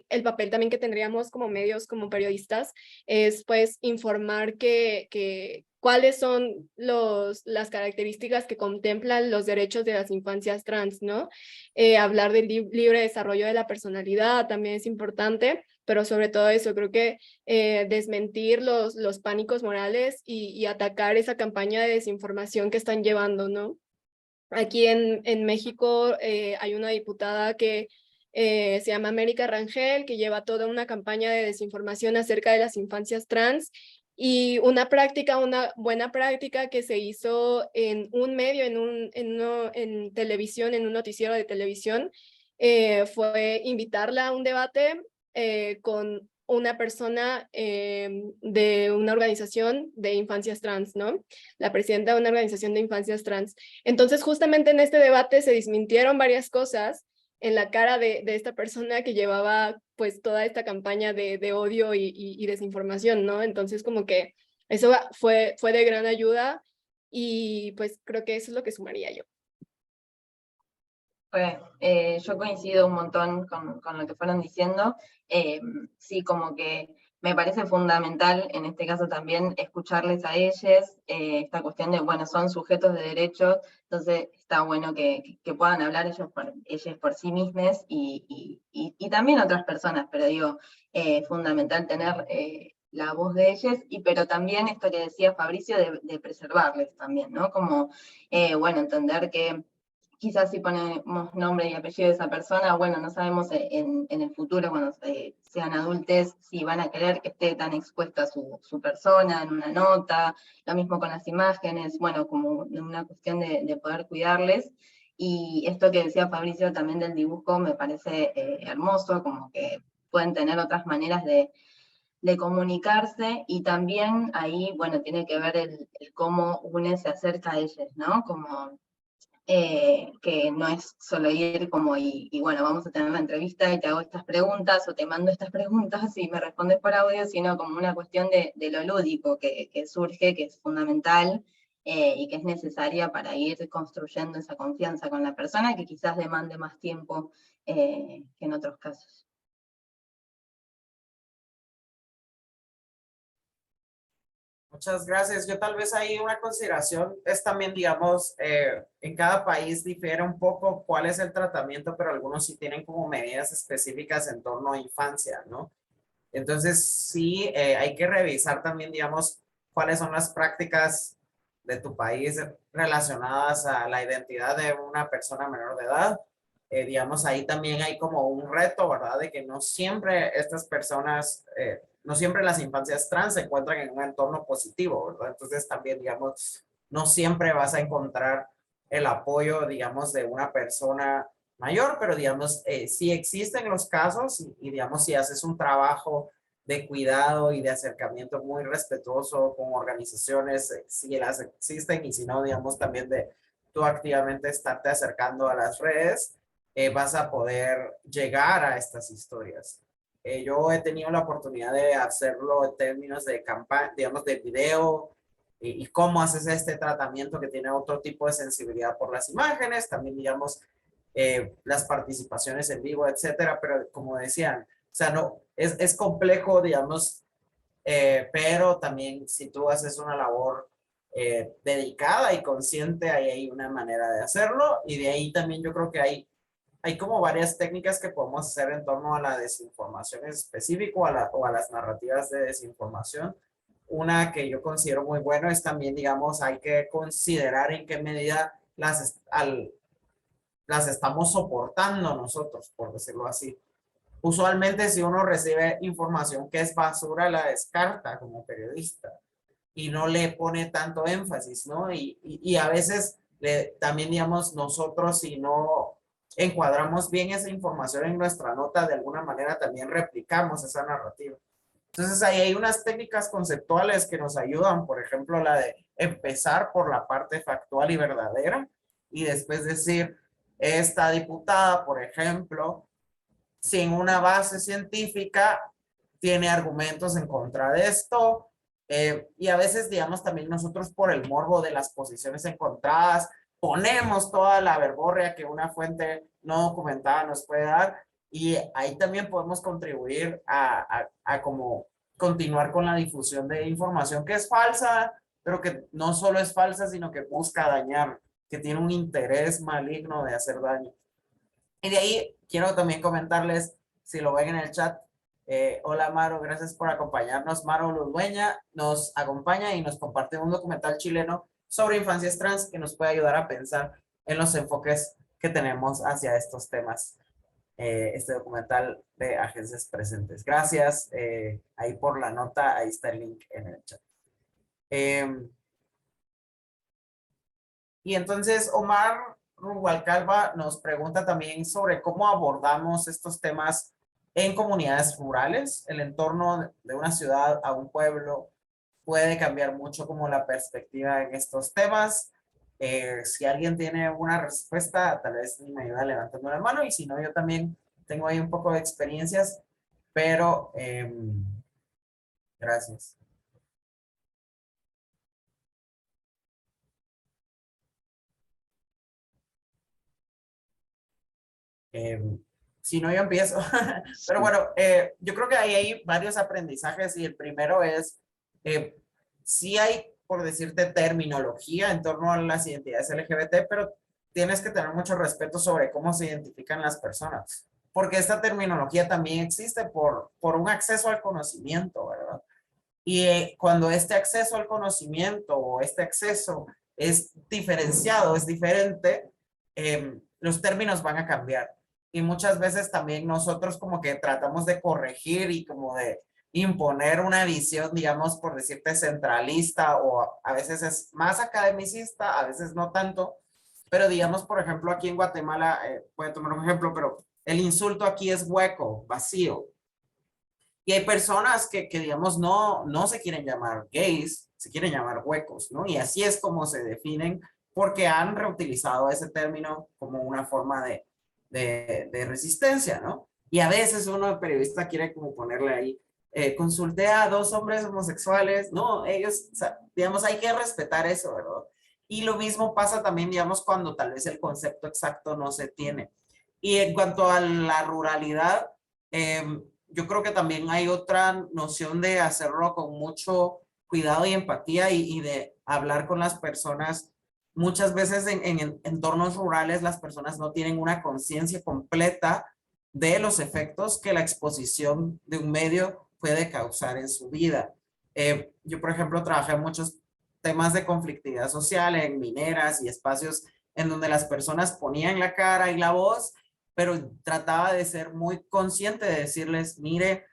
el papel también que tendríamos como medios, como periodistas, es pues informar cuáles son las características que contemplan los derechos de las infancias trans, ¿no? Hablar del libre desarrollo de la personalidad también es importante, pero sobre todo eso, creo que desmentir los pánicos morales y atacar esa campaña de desinformación que están llevando, ¿no? Aquí en México hay una diputada que se llama América Rangel, que lleva toda una campaña de desinformación acerca de las infancias trans, y una buena práctica que se hizo en un medio, en televisión, en un noticiero de televisión, fue invitarla a un debate con una persona de una organización de infancias trans, ¿no? La presidenta de una organización de infancias trans. Entonces, justamente en este debate se desmintieron varias cosas en la cara de esta persona que llevaba pues toda esta campaña de odio y desinformación, ¿no? Entonces, como que eso fue de gran ayuda, y pues creo que eso es lo que sumaría yo. Yo coincido un montón con lo que fueron diciendo. Sí, como que me parece fundamental en este caso también escucharles a ellos, esta cuestión de, bueno, son sujetos de derechos, entonces está bueno que puedan hablar ellos por sí mismos y también otras personas, pero digo, fundamental tener la voz de ellos, pero también esto que decía Fabricio de preservarles también, ¿no? Como, bueno, entender que quizás si ponemos nombre y apellido de esa persona, bueno, no sabemos en el futuro, cuando sean adultos, si van a querer que esté tan expuesta su persona en una nota, lo mismo con las imágenes, bueno, como una cuestión de poder cuidarles. Y esto que decía Fabricio también del dibujo me parece hermoso, como que pueden tener otras maneras de comunicarse, y también ahí, bueno, tiene que ver el cómo uno se acerca a ellos, ¿no? Como que no es solo ir como y bueno, vamos a tener la entrevista y te hago estas preguntas o te mando estas preguntas y me respondes por audio, sino como una cuestión de lo lúdico que surge, que es fundamental y que es necesaria para ir construyendo esa confianza con la persona, que quizás demande más tiempo que en otros casos. Muchas gracias. Yo tal vez ahí una consideración es también, digamos, en cada país difiere un poco cuál es el tratamiento, pero algunos sí tienen como medidas específicas en torno a infancia, ¿no? Entonces sí, hay que revisar también, digamos, cuáles son las prácticas de tu país relacionadas a la identidad de una persona menor de edad. Digamos, ahí también hay como un reto, ¿verdad? De que no siempre estas personas, no siempre las infancias trans se encuentran en un entorno positivo, ¿verdad? Entonces también, digamos, no siempre vas a encontrar el apoyo, digamos, de una persona mayor, pero digamos, sí existen los casos y digamos, si haces un trabajo de cuidado y de acercamiento muy respetuoso con organizaciones, si las existen, y si no, digamos, también de tú activamente estarte acercando a las redes, vas a poder llegar a estas historias. Yo he tenido la oportunidad de hacerlo en términos de campaña, digamos, de video, y cómo haces este tratamiento que tiene otro tipo de sensibilidad por las imágenes, también, digamos, las participaciones en vivo, etcétera, pero como decían, o sea, no, es complejo, digamos, pero también si tú haces una labor dedicada y consciente, ahí hay una manera de hacerlo, y de ahí también yo creo que hay como varias técnicas que podemos hacer en torno a la desinformación en específico o a las narrativas de desinformación. Una que yo considero muy bueno es también, digamos, hay que considerar en qué medida las estamos soportando nosotros, por decirlo así. Usualmente si uno recibe información que es basura, la descarta como periodista y no le pone tanto énfasis, ¿no? Y a veces también, digamos, nosotros si no encuadramos bien esa información en nuestra nota, de alguna manera también replicamos esa narrativa. Entonces ahí hay unas técnicas conceptuales que nos ayudan, por ejemplo, la de empezar por la parte factual y verdadera y después decir, esta diputada, por ejemplo, sin una base científica, tiene argumentos en contra de esto, y a veces, digamos, también nosotros por el morbo de las posiciones encontradas, ponemos toda la verborrea que una fuente no documentada nos puede dar, Y ahí también podemos contribuir a como continuar con la difusión de información que es falsa, pero que no solo es falsa, sino que busca dañar, que tiene un interés maligno de hacer daño. Y de ahí quiero también comentarles, si lo ven en el chat, hola Maro, gracias por acompañarnos. Maro Ludueña nos acompaña y nos comparte un documental chileno sobre infancias trans que nos puede ayudar a pensar en los enfoques que tenemos hacia estos temas. Este documental de Agencias Presentes. Gracias ahí por la nota, ahí está el link en el chat. Y entonces Omar Rubalcaba nos pregunta también sobre cómo abordamos estos temas en comunidades rurales. El entorno de una ciudad a un pueblo puede cambiar mucho como la perspectiva en estos temas. Si alguien tiene una respuesta, tal vez me ayuda levantando la mano, y si no, yo también tengo ahí un poco de experiencias, pero gracias. Si no, yo empiezo. Pero bueno, yo creo que ahí hay varios aprendizajes, y el primero es, sí hay, por decirte, terminología en torno a las identidades LGBT, pero tienes que tener mucho respeto sobre cómo se identifican las personas, porque esta terminología también existe por un acceso al conocimiento, ¿verdad? Y cuando este acceso al conocimiento o este acceso es diferenciado, es diferente, los términos van a cambiar. Y muchas veces también nosotros como que tratamos de corregir y como de imponer una visión, digamos, por decirte, centralista, o a veces es más academicista, a veces no tanto. Pero digamos, por ejemplo, aquí en Guatemala, voy a tomar un ejemplo, pero el insulto aquí es hueco, vacío. Y hay personas que digamos, no se quieren llamar gays, se quieren llamar huecos, ¿no? Y así es como se definen, porque han reutilizado ese término como una forma de resistencia, ¿no? Y a veces uno, el periodista, quiere como ponerle ahí, consulté a 2 hombres homosexuales, no, ellos, o sea, digamos, hay que respetar eso, ¿verdad? Y lo mismo pasa también, digamos, cuando tal vez el concepto exacto no se tiene. Y en cuanto a la ruralidad, yo creo que también hay otra noción de hacerlo con mucho cuidado y empatía, y de hablar con las personas. Muchas veces en entornos rurales las personas no tienen una conciencia completa de los efectos que la exposición de un medio puede causar en su vida. Yo, por ejemplo, trabajé en muchos temas de conflictividad social en mineras y espacios en donde las personas ponían la cara y la voz, pero trataba de ser muy consciente de decirles, mire,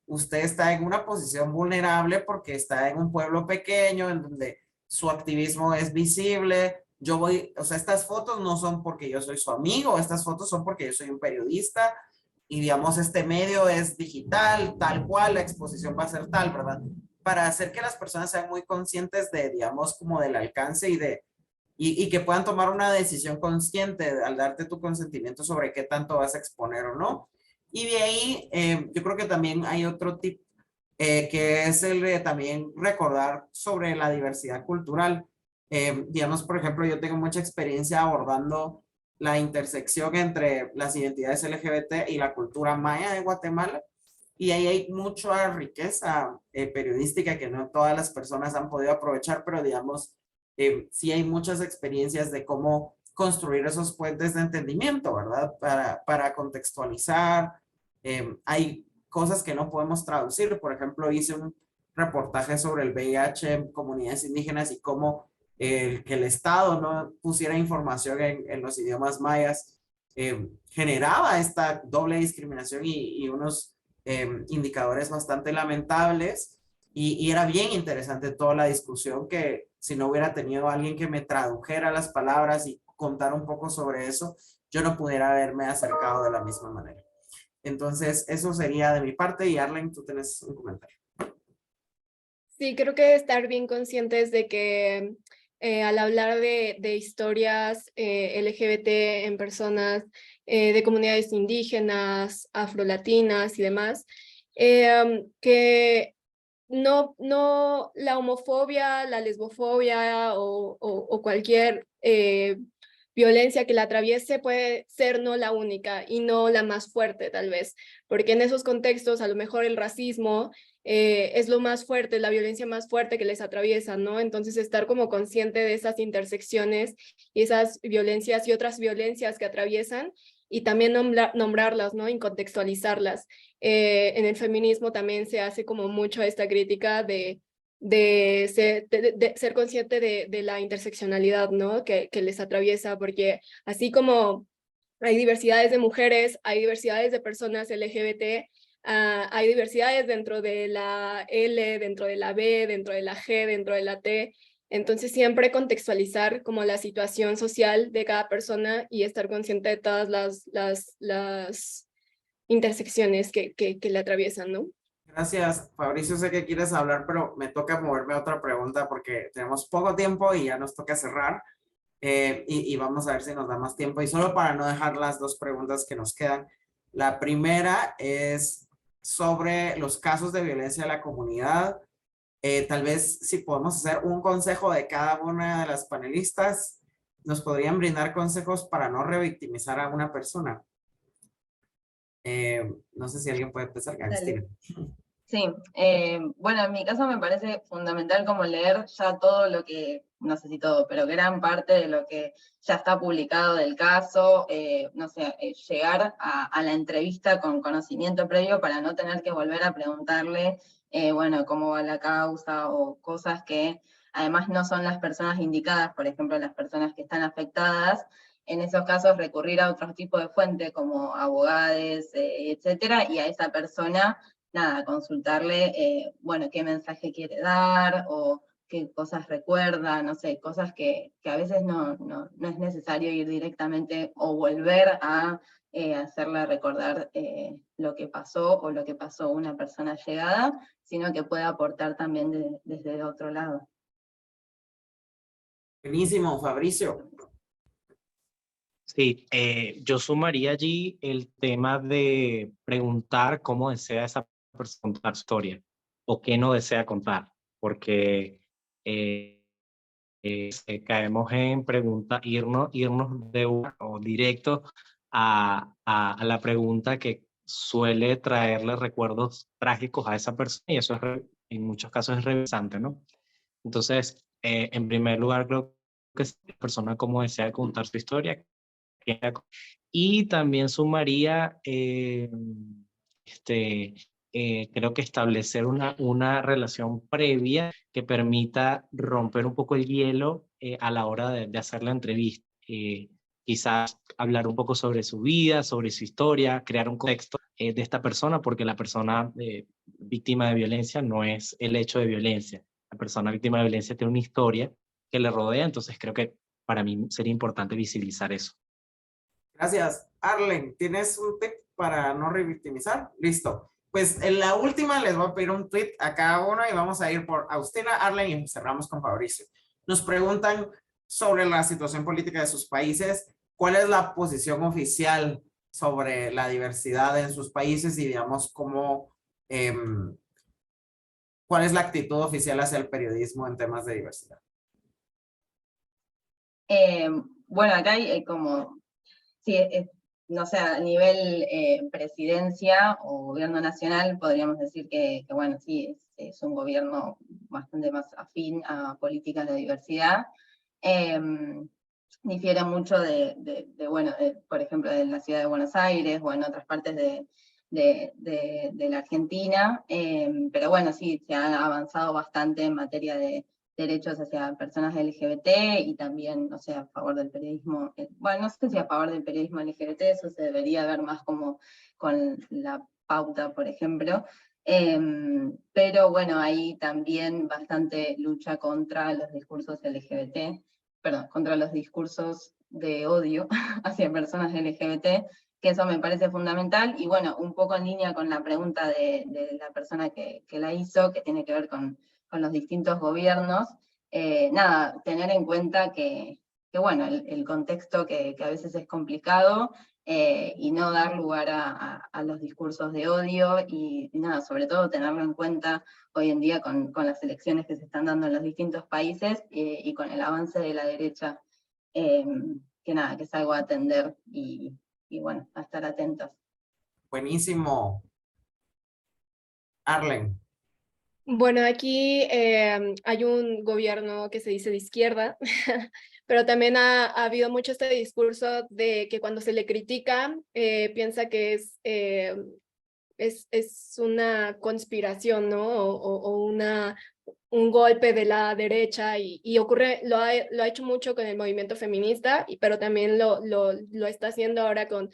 usted está en una posición vulnerable porque está en un pueblo pequeño en donde su activismo es visible. Yo voy, o sea, estas fotos no son porque yo soy su amigo, estas fotos son porque yo soy un periodista, y digamos, este medio es digital, tal cual, la exposición va a ser tal, ¿verdad? Para hacer que las personas sean muy conscientes de, digamos, como del alcance y que puedan tomar una decisión consciente al darte tu consentimiento sobre qué tanto vas a exponer o no. Y de ahí, yo creo que también hay otro tip, que es el de también recordar sobre la diversidad cultural. Digamos, por ejemplo, yo tengo mucha experiencia abordando la intersección entre las identidades LGBT y la cultura maya de Guatemala. Y ahí hay mucha riqueza periodística que no todas las personas han podido aprovechar, pero digamos, sí hay muchas experiencias de cómo construir esos puentes de entendimiento, ¿verdad? Para contextualizar. Hay cosas que no podemos traducir. Por ejemplo, hice un reportaje sobre el VIH en comunidades indígenas y cómo que el Estado no pusiera información en los idiomas mayas generaba esta doble discriminación y unos indicadores bastante lamentables. Y era bien interesante toda la discusión, que si no hubiera tenido alguien que me tradujera las palabras y contar un poco sobre eso, yo no pudiera haberme acercado de la misma manera. Entonces, eso sería de mi parte. Y Arlen, tú tienes un comentario. Sí, creo que estar bien conscientes de que al hablar de historias LGBT en personas de comunidades indígenas, afrolatinas y demás, que no la homofobia, la lesbofobia o cualquier violencia que la atraviese puede ser no la única y no la más fuerte tal vez, porque en esos contextos a lo mejor el racismo es lo más fuerte, la violencia más fuerte que les atraviesa, ¿no? Entonces estar como consciente de esas intersecciones y esas violencias y otras violencias que atraviesan y también nombrarlas, ¿no? Y contextualizarlas. En el feminismo también se hace como mucho esta crítica de ser consciente de la interseccionalidad, ¿no? Que les atraviesa, porque así como hay diversidades de mujeres, hay diversidades de personas LGBT, hay diversidades dentro de la L, dentro de la B, dentro de la G, dentro de la T. Entonces siempre contextualizar como la situación social de cada persona y estar consciente de todas las intersecciones que le atraviesan, ¿no? Gracias, Fabricio. Sé que quieres hablar, pero me toca moverme a otra pregunta porque tenemos poco tiempo y ya nos toca cerrar. Y vamos a ver si nos da más tiempo. Y solo para no dejar las dos preguntas que nos quedan. La primera es sobre los casos de violencia a la comunidad. Tal vez si podemos hacer un consejo de cada una de las panelistas, nos podrían brindar consejos para no revictimizar a una persona. No sé si alguien puede empezar. Cristina. Sí, bueno, en mi caso me parece fundamental como leer ya todo lo que, no sé si todo, pero gran parte de lo que ya está publicado del caso, no sé, llegar a la entrevista con conocimiento previo para no tener que volver a preguntarle, bueno, cómo va la causa o cosas que además no son las personas indicadas, por ejemplo, las personas que están afectadas. En esos casos recurrir a otro tipo de fuente como abogados, etcétera, y a esa persona nada, consultarle, bueno, qué mensaje quiere dar o qué cosas recuerda, no sé, cosas que a veces no es necesario ir directamente o volver a hacerle recordar lo que pasó o lo que pasó una persona llegada, sino que puede aportar también desde otro lado. Buenísimo, Fabricio. Sí, yo sumaría allí el tema de preguntar cómo desea esa persona contar su historia o qué no desea contar, porque caemos en pregunta, irnos de una o directo a la pregunta que suele traerle recuerdos trágicos a esa persona y eso en muchos casos es revisante, ¿no? Entonces, en primer lugar, creo que es la persona cómo desea contar su historia. Y también sumaría, creo que establecer una relación previa que permita romper un poco el hielo a la hora de hacer la entrevista. Quizás hablar un poco sobre su vida, sobre su historia, crear un contexto de esta persona, porque la persona víctima de violencia no es el hecho de violencia. La persona víctima de violencia tiene una historia que le rodea, entonces creo que para mí sería importante visibilizar eso. Gracias. Arlen, ¿tienes un tip para no revictimizar? Listo. Pues en la última les voy a pedir un tweet a cada uno y vamos a ir por Agustina, Arlen y cerramos con Fabricio. Nos preguntan sobre la situación política de sus países, cuál es la posición oficial sobre la diversidad en sus países y digamos cómo, cuál es la actitud oficial hacia el periodismo en temas de diversidad. Bueno, acá hay como, sí, no sé, a nivel presidencia o gobierno nacional, podríamos decir que bueno, sí, es un gobierno bastante más afín a políticas de diversidad. Difiere mucho bueno, por ejemplo, en la ciudad de Buenos Aires o en otras partes de la Argentina, pero bueno, sí, se ha avanzado bastante en materia de derechos hacia personas LGBT y también, no sé, a favor del periodismo, bueno, no sé si a favor del periodismo LGBT, eso se debería ver más como con la pauta, por ejemplo, pero bueno, hay también bastante lucha contra los discursos LGBT, perdón, contra los discursos de odio hacia personas LGBT, que eso me parece fundamental, y bueno, un poco en línea con la pregunta de la persona que la hizo, que tiene que ver con los distintos gobiernos, nada, tener en cuenta que bueno, el contexto que a veces es complicado, y no dar lugar a los discursos de odio, y nada, sobre todo tenerlo en cuenta hoy en día con las elecciones que se están dando en los distintos países, y con el avance de la derecha nada, que es algo a atender y bueno, a estar atentos. Buenísimo. Arlen. Bueno, aquí hay un gobierno que se dice de izquierda, pero también ha habido mucho este discurso de que cuando se le critica, piensa que es una conspiración, ¿no? O un golpe de la derecha y ocurre, lo ha hecho mucho con el movimiento feminista, pero también lo está haciendo ahora con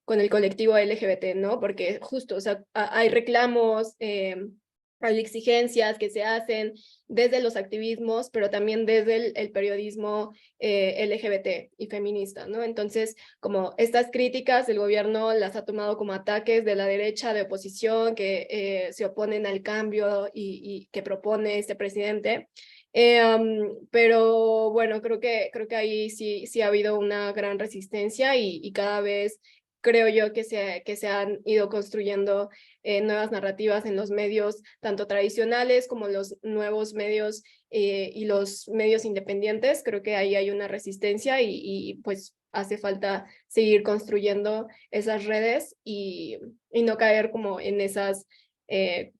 con el colectivo LGBT, ¿no? Porque justo, o sea, hay reclamos, hay exigencias que se hacen desde los activismos, pero también desde el periodismo LGBT y feminista, ¿no? Entonces, como estas críticas, el gobierno las ha tomado como ataques de la derecha, de oposición, que se oponen al cambio y que propone este presidente. Pero bueno, creo que ahí sí ha habido una gran resistencia y cada vez creo yo que se han ido construyendo nuevas narrativas en los medios, tanto tradicionales como los nuevos medios y los medios independientes. Creo que ahí hay una resistencia y pues hace falta seguir construyendo esas redes y no caer como en esas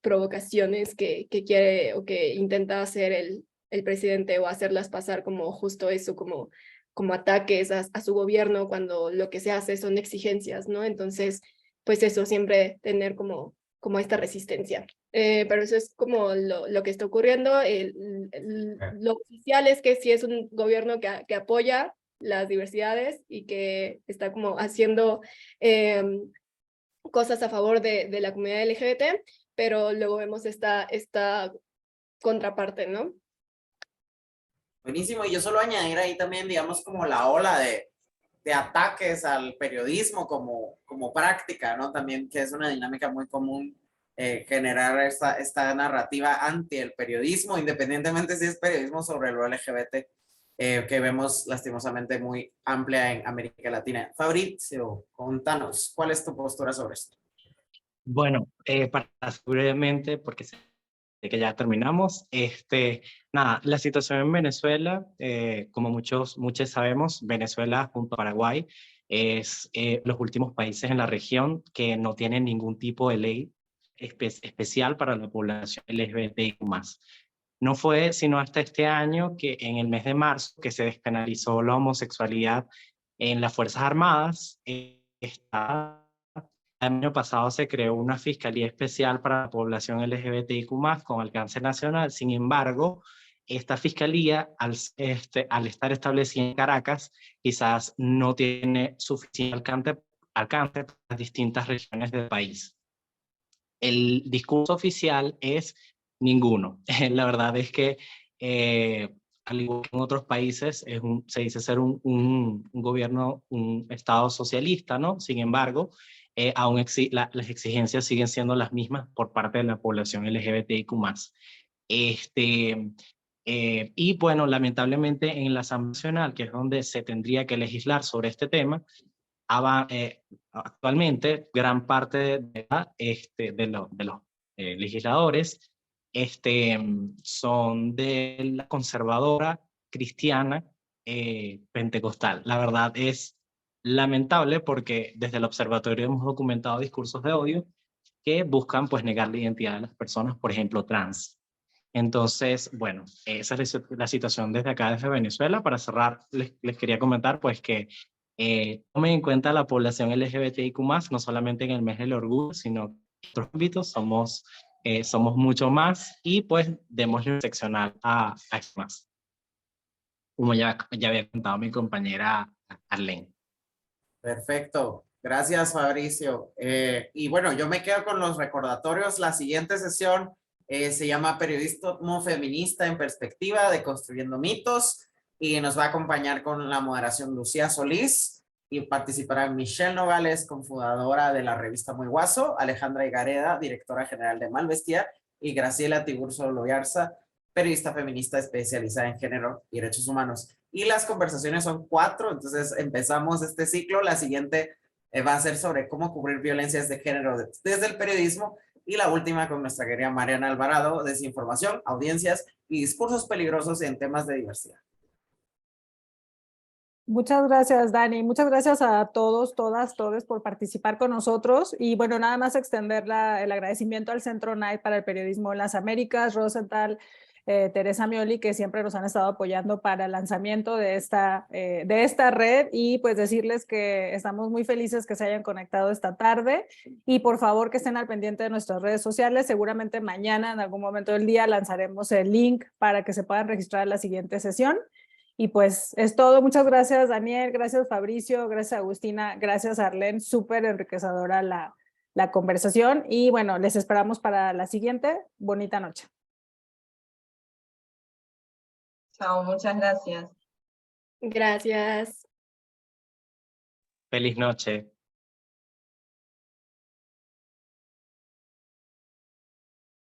provocaciones que quiere o que intenta hacer el presidente o hacerlas pasar como justo eso, como ataques a su gobierno cuando lo que se hace son exigencias, ¿no? Entonces, pues eso, siempre tener como esta resistencia. Pero eso es como lo que está ocurriendo. Lo oficial es que sí es un gobierno que apoya las diversidades y que está como haciendo cosas a favor de la comunidad LGBT, pero luego vemos esta contraparte, ¿no? Buenísimo, y yo solo añadir ahí también, digamos, como la ola de ataques al periodismo como práctica, ¿no? También que es una dinámica muy común generar esta narrativa anti el periodismo, independientemente si es periodismo sobre lo LGBT, que vemos lastimosamente muy amplia en América Latina. Fabrizio, contanos, ¿cuál es tu postura sobre esto? Bueno, para brevemente, porque sé que ya terminamos, nada, la situación en Venezuela, como muchos sabemos, Venezuela junto a Paraguay es los últimos países en la región que no tienen ningún tipo de ley especial para la población LGBTIQ+. No fue sino hasta este año que en el mes de marzo que se despenalizó la homosexualidad en las Fuerzas Armadas. El año pasado se creó una Fiscalía Especial para la Población LGBTIQ+, con alcance nacional. Sin embargo, esta fiscalía, al estar establecida en Caracas, quizás no tiene suficiente alcance para las distintas regiones del país. El discurso oficial es ninguno. La verdad es que, al igual que en otros países, se dice ser un gobierno, un Estado socialista, ¿no? Sin embargo, aún las exigencias siguen siendo las mismas por parte de la población LGBTIQ+. Y bueno, lamentablemente en la Asamblea Nacional, que es donde se tendría que legislar sobre este tema, actualmente gran parte de los legisladores son de la conservadora cristiana pentecostal. La verdad es lamentable porque desde el observatorio hemos documentado discursos de odio que buscan pues negar la identidad de las personas, por ejemplo, trans. Entonces, bueno, esa es la situación desde acá, desde Venezuela. Para cerrar, les quería comentar pues que tomen en cuenta la población LGBTIQ+, no solamente en el mes del orgullo, sino en otros ámbitos, somos mucho más y pues démosle seccional a más. Como ya había contado mi compañera Arlene. Perfecto, gracias Fabricio. Y bueno, yo me quedo con los recordatorios. La siguiente sesión se llama Periodismo Feminista en Perspectiva, Deconstruyendo Mitos, y nos va a acompañar con la moderación Lucía Solís, y participarán Michelle Nogales, cofundadora de la revista Muy Guaso, Alejandra Higareda, directora general de Malvestía, y Graciela Tiburcio Loyarza, periodista feminista especializada en género y derechos humanos. Y las conversaciones son 4, entonces empezamos este ciclo. La siguiente va a ser sobre cómo cubrir violencias de género desde el periodismo, y la última con nuestra querida Mariana Alvarado, desinformación, audiencias y discursos peligrosos en temas de diversidad. Muchas gracias, Dani. Muchas gracias a todos, todas, todos por participar con nosotros. Y bueno, nada más extender el agradecimiento al Centro Knight para el Periodismo en las Américas, Rosenthal, Teresa Mioli, que siempre nos han estado apoyando para el lanzamiento de esta red, y pues decirles que estamos muy felices que se hayan conectado esta tarde, y por favor que estén al pendiente de nuestras redes sociales. Seguramente mañana en algún momento del día lanzaremos el link para que se puedan registrar a la siguiente sesión. Y pues es todo. Muchas gracias, Daniel. Gracias, Fabricio. Gracias, Agustina. Gracias, Arlene. Súper enriquecedora la conversación. Y bueno, les esperamos para la siguiente. Bonita noche. Chao, muchas gracias. Gracias. Feliz noche.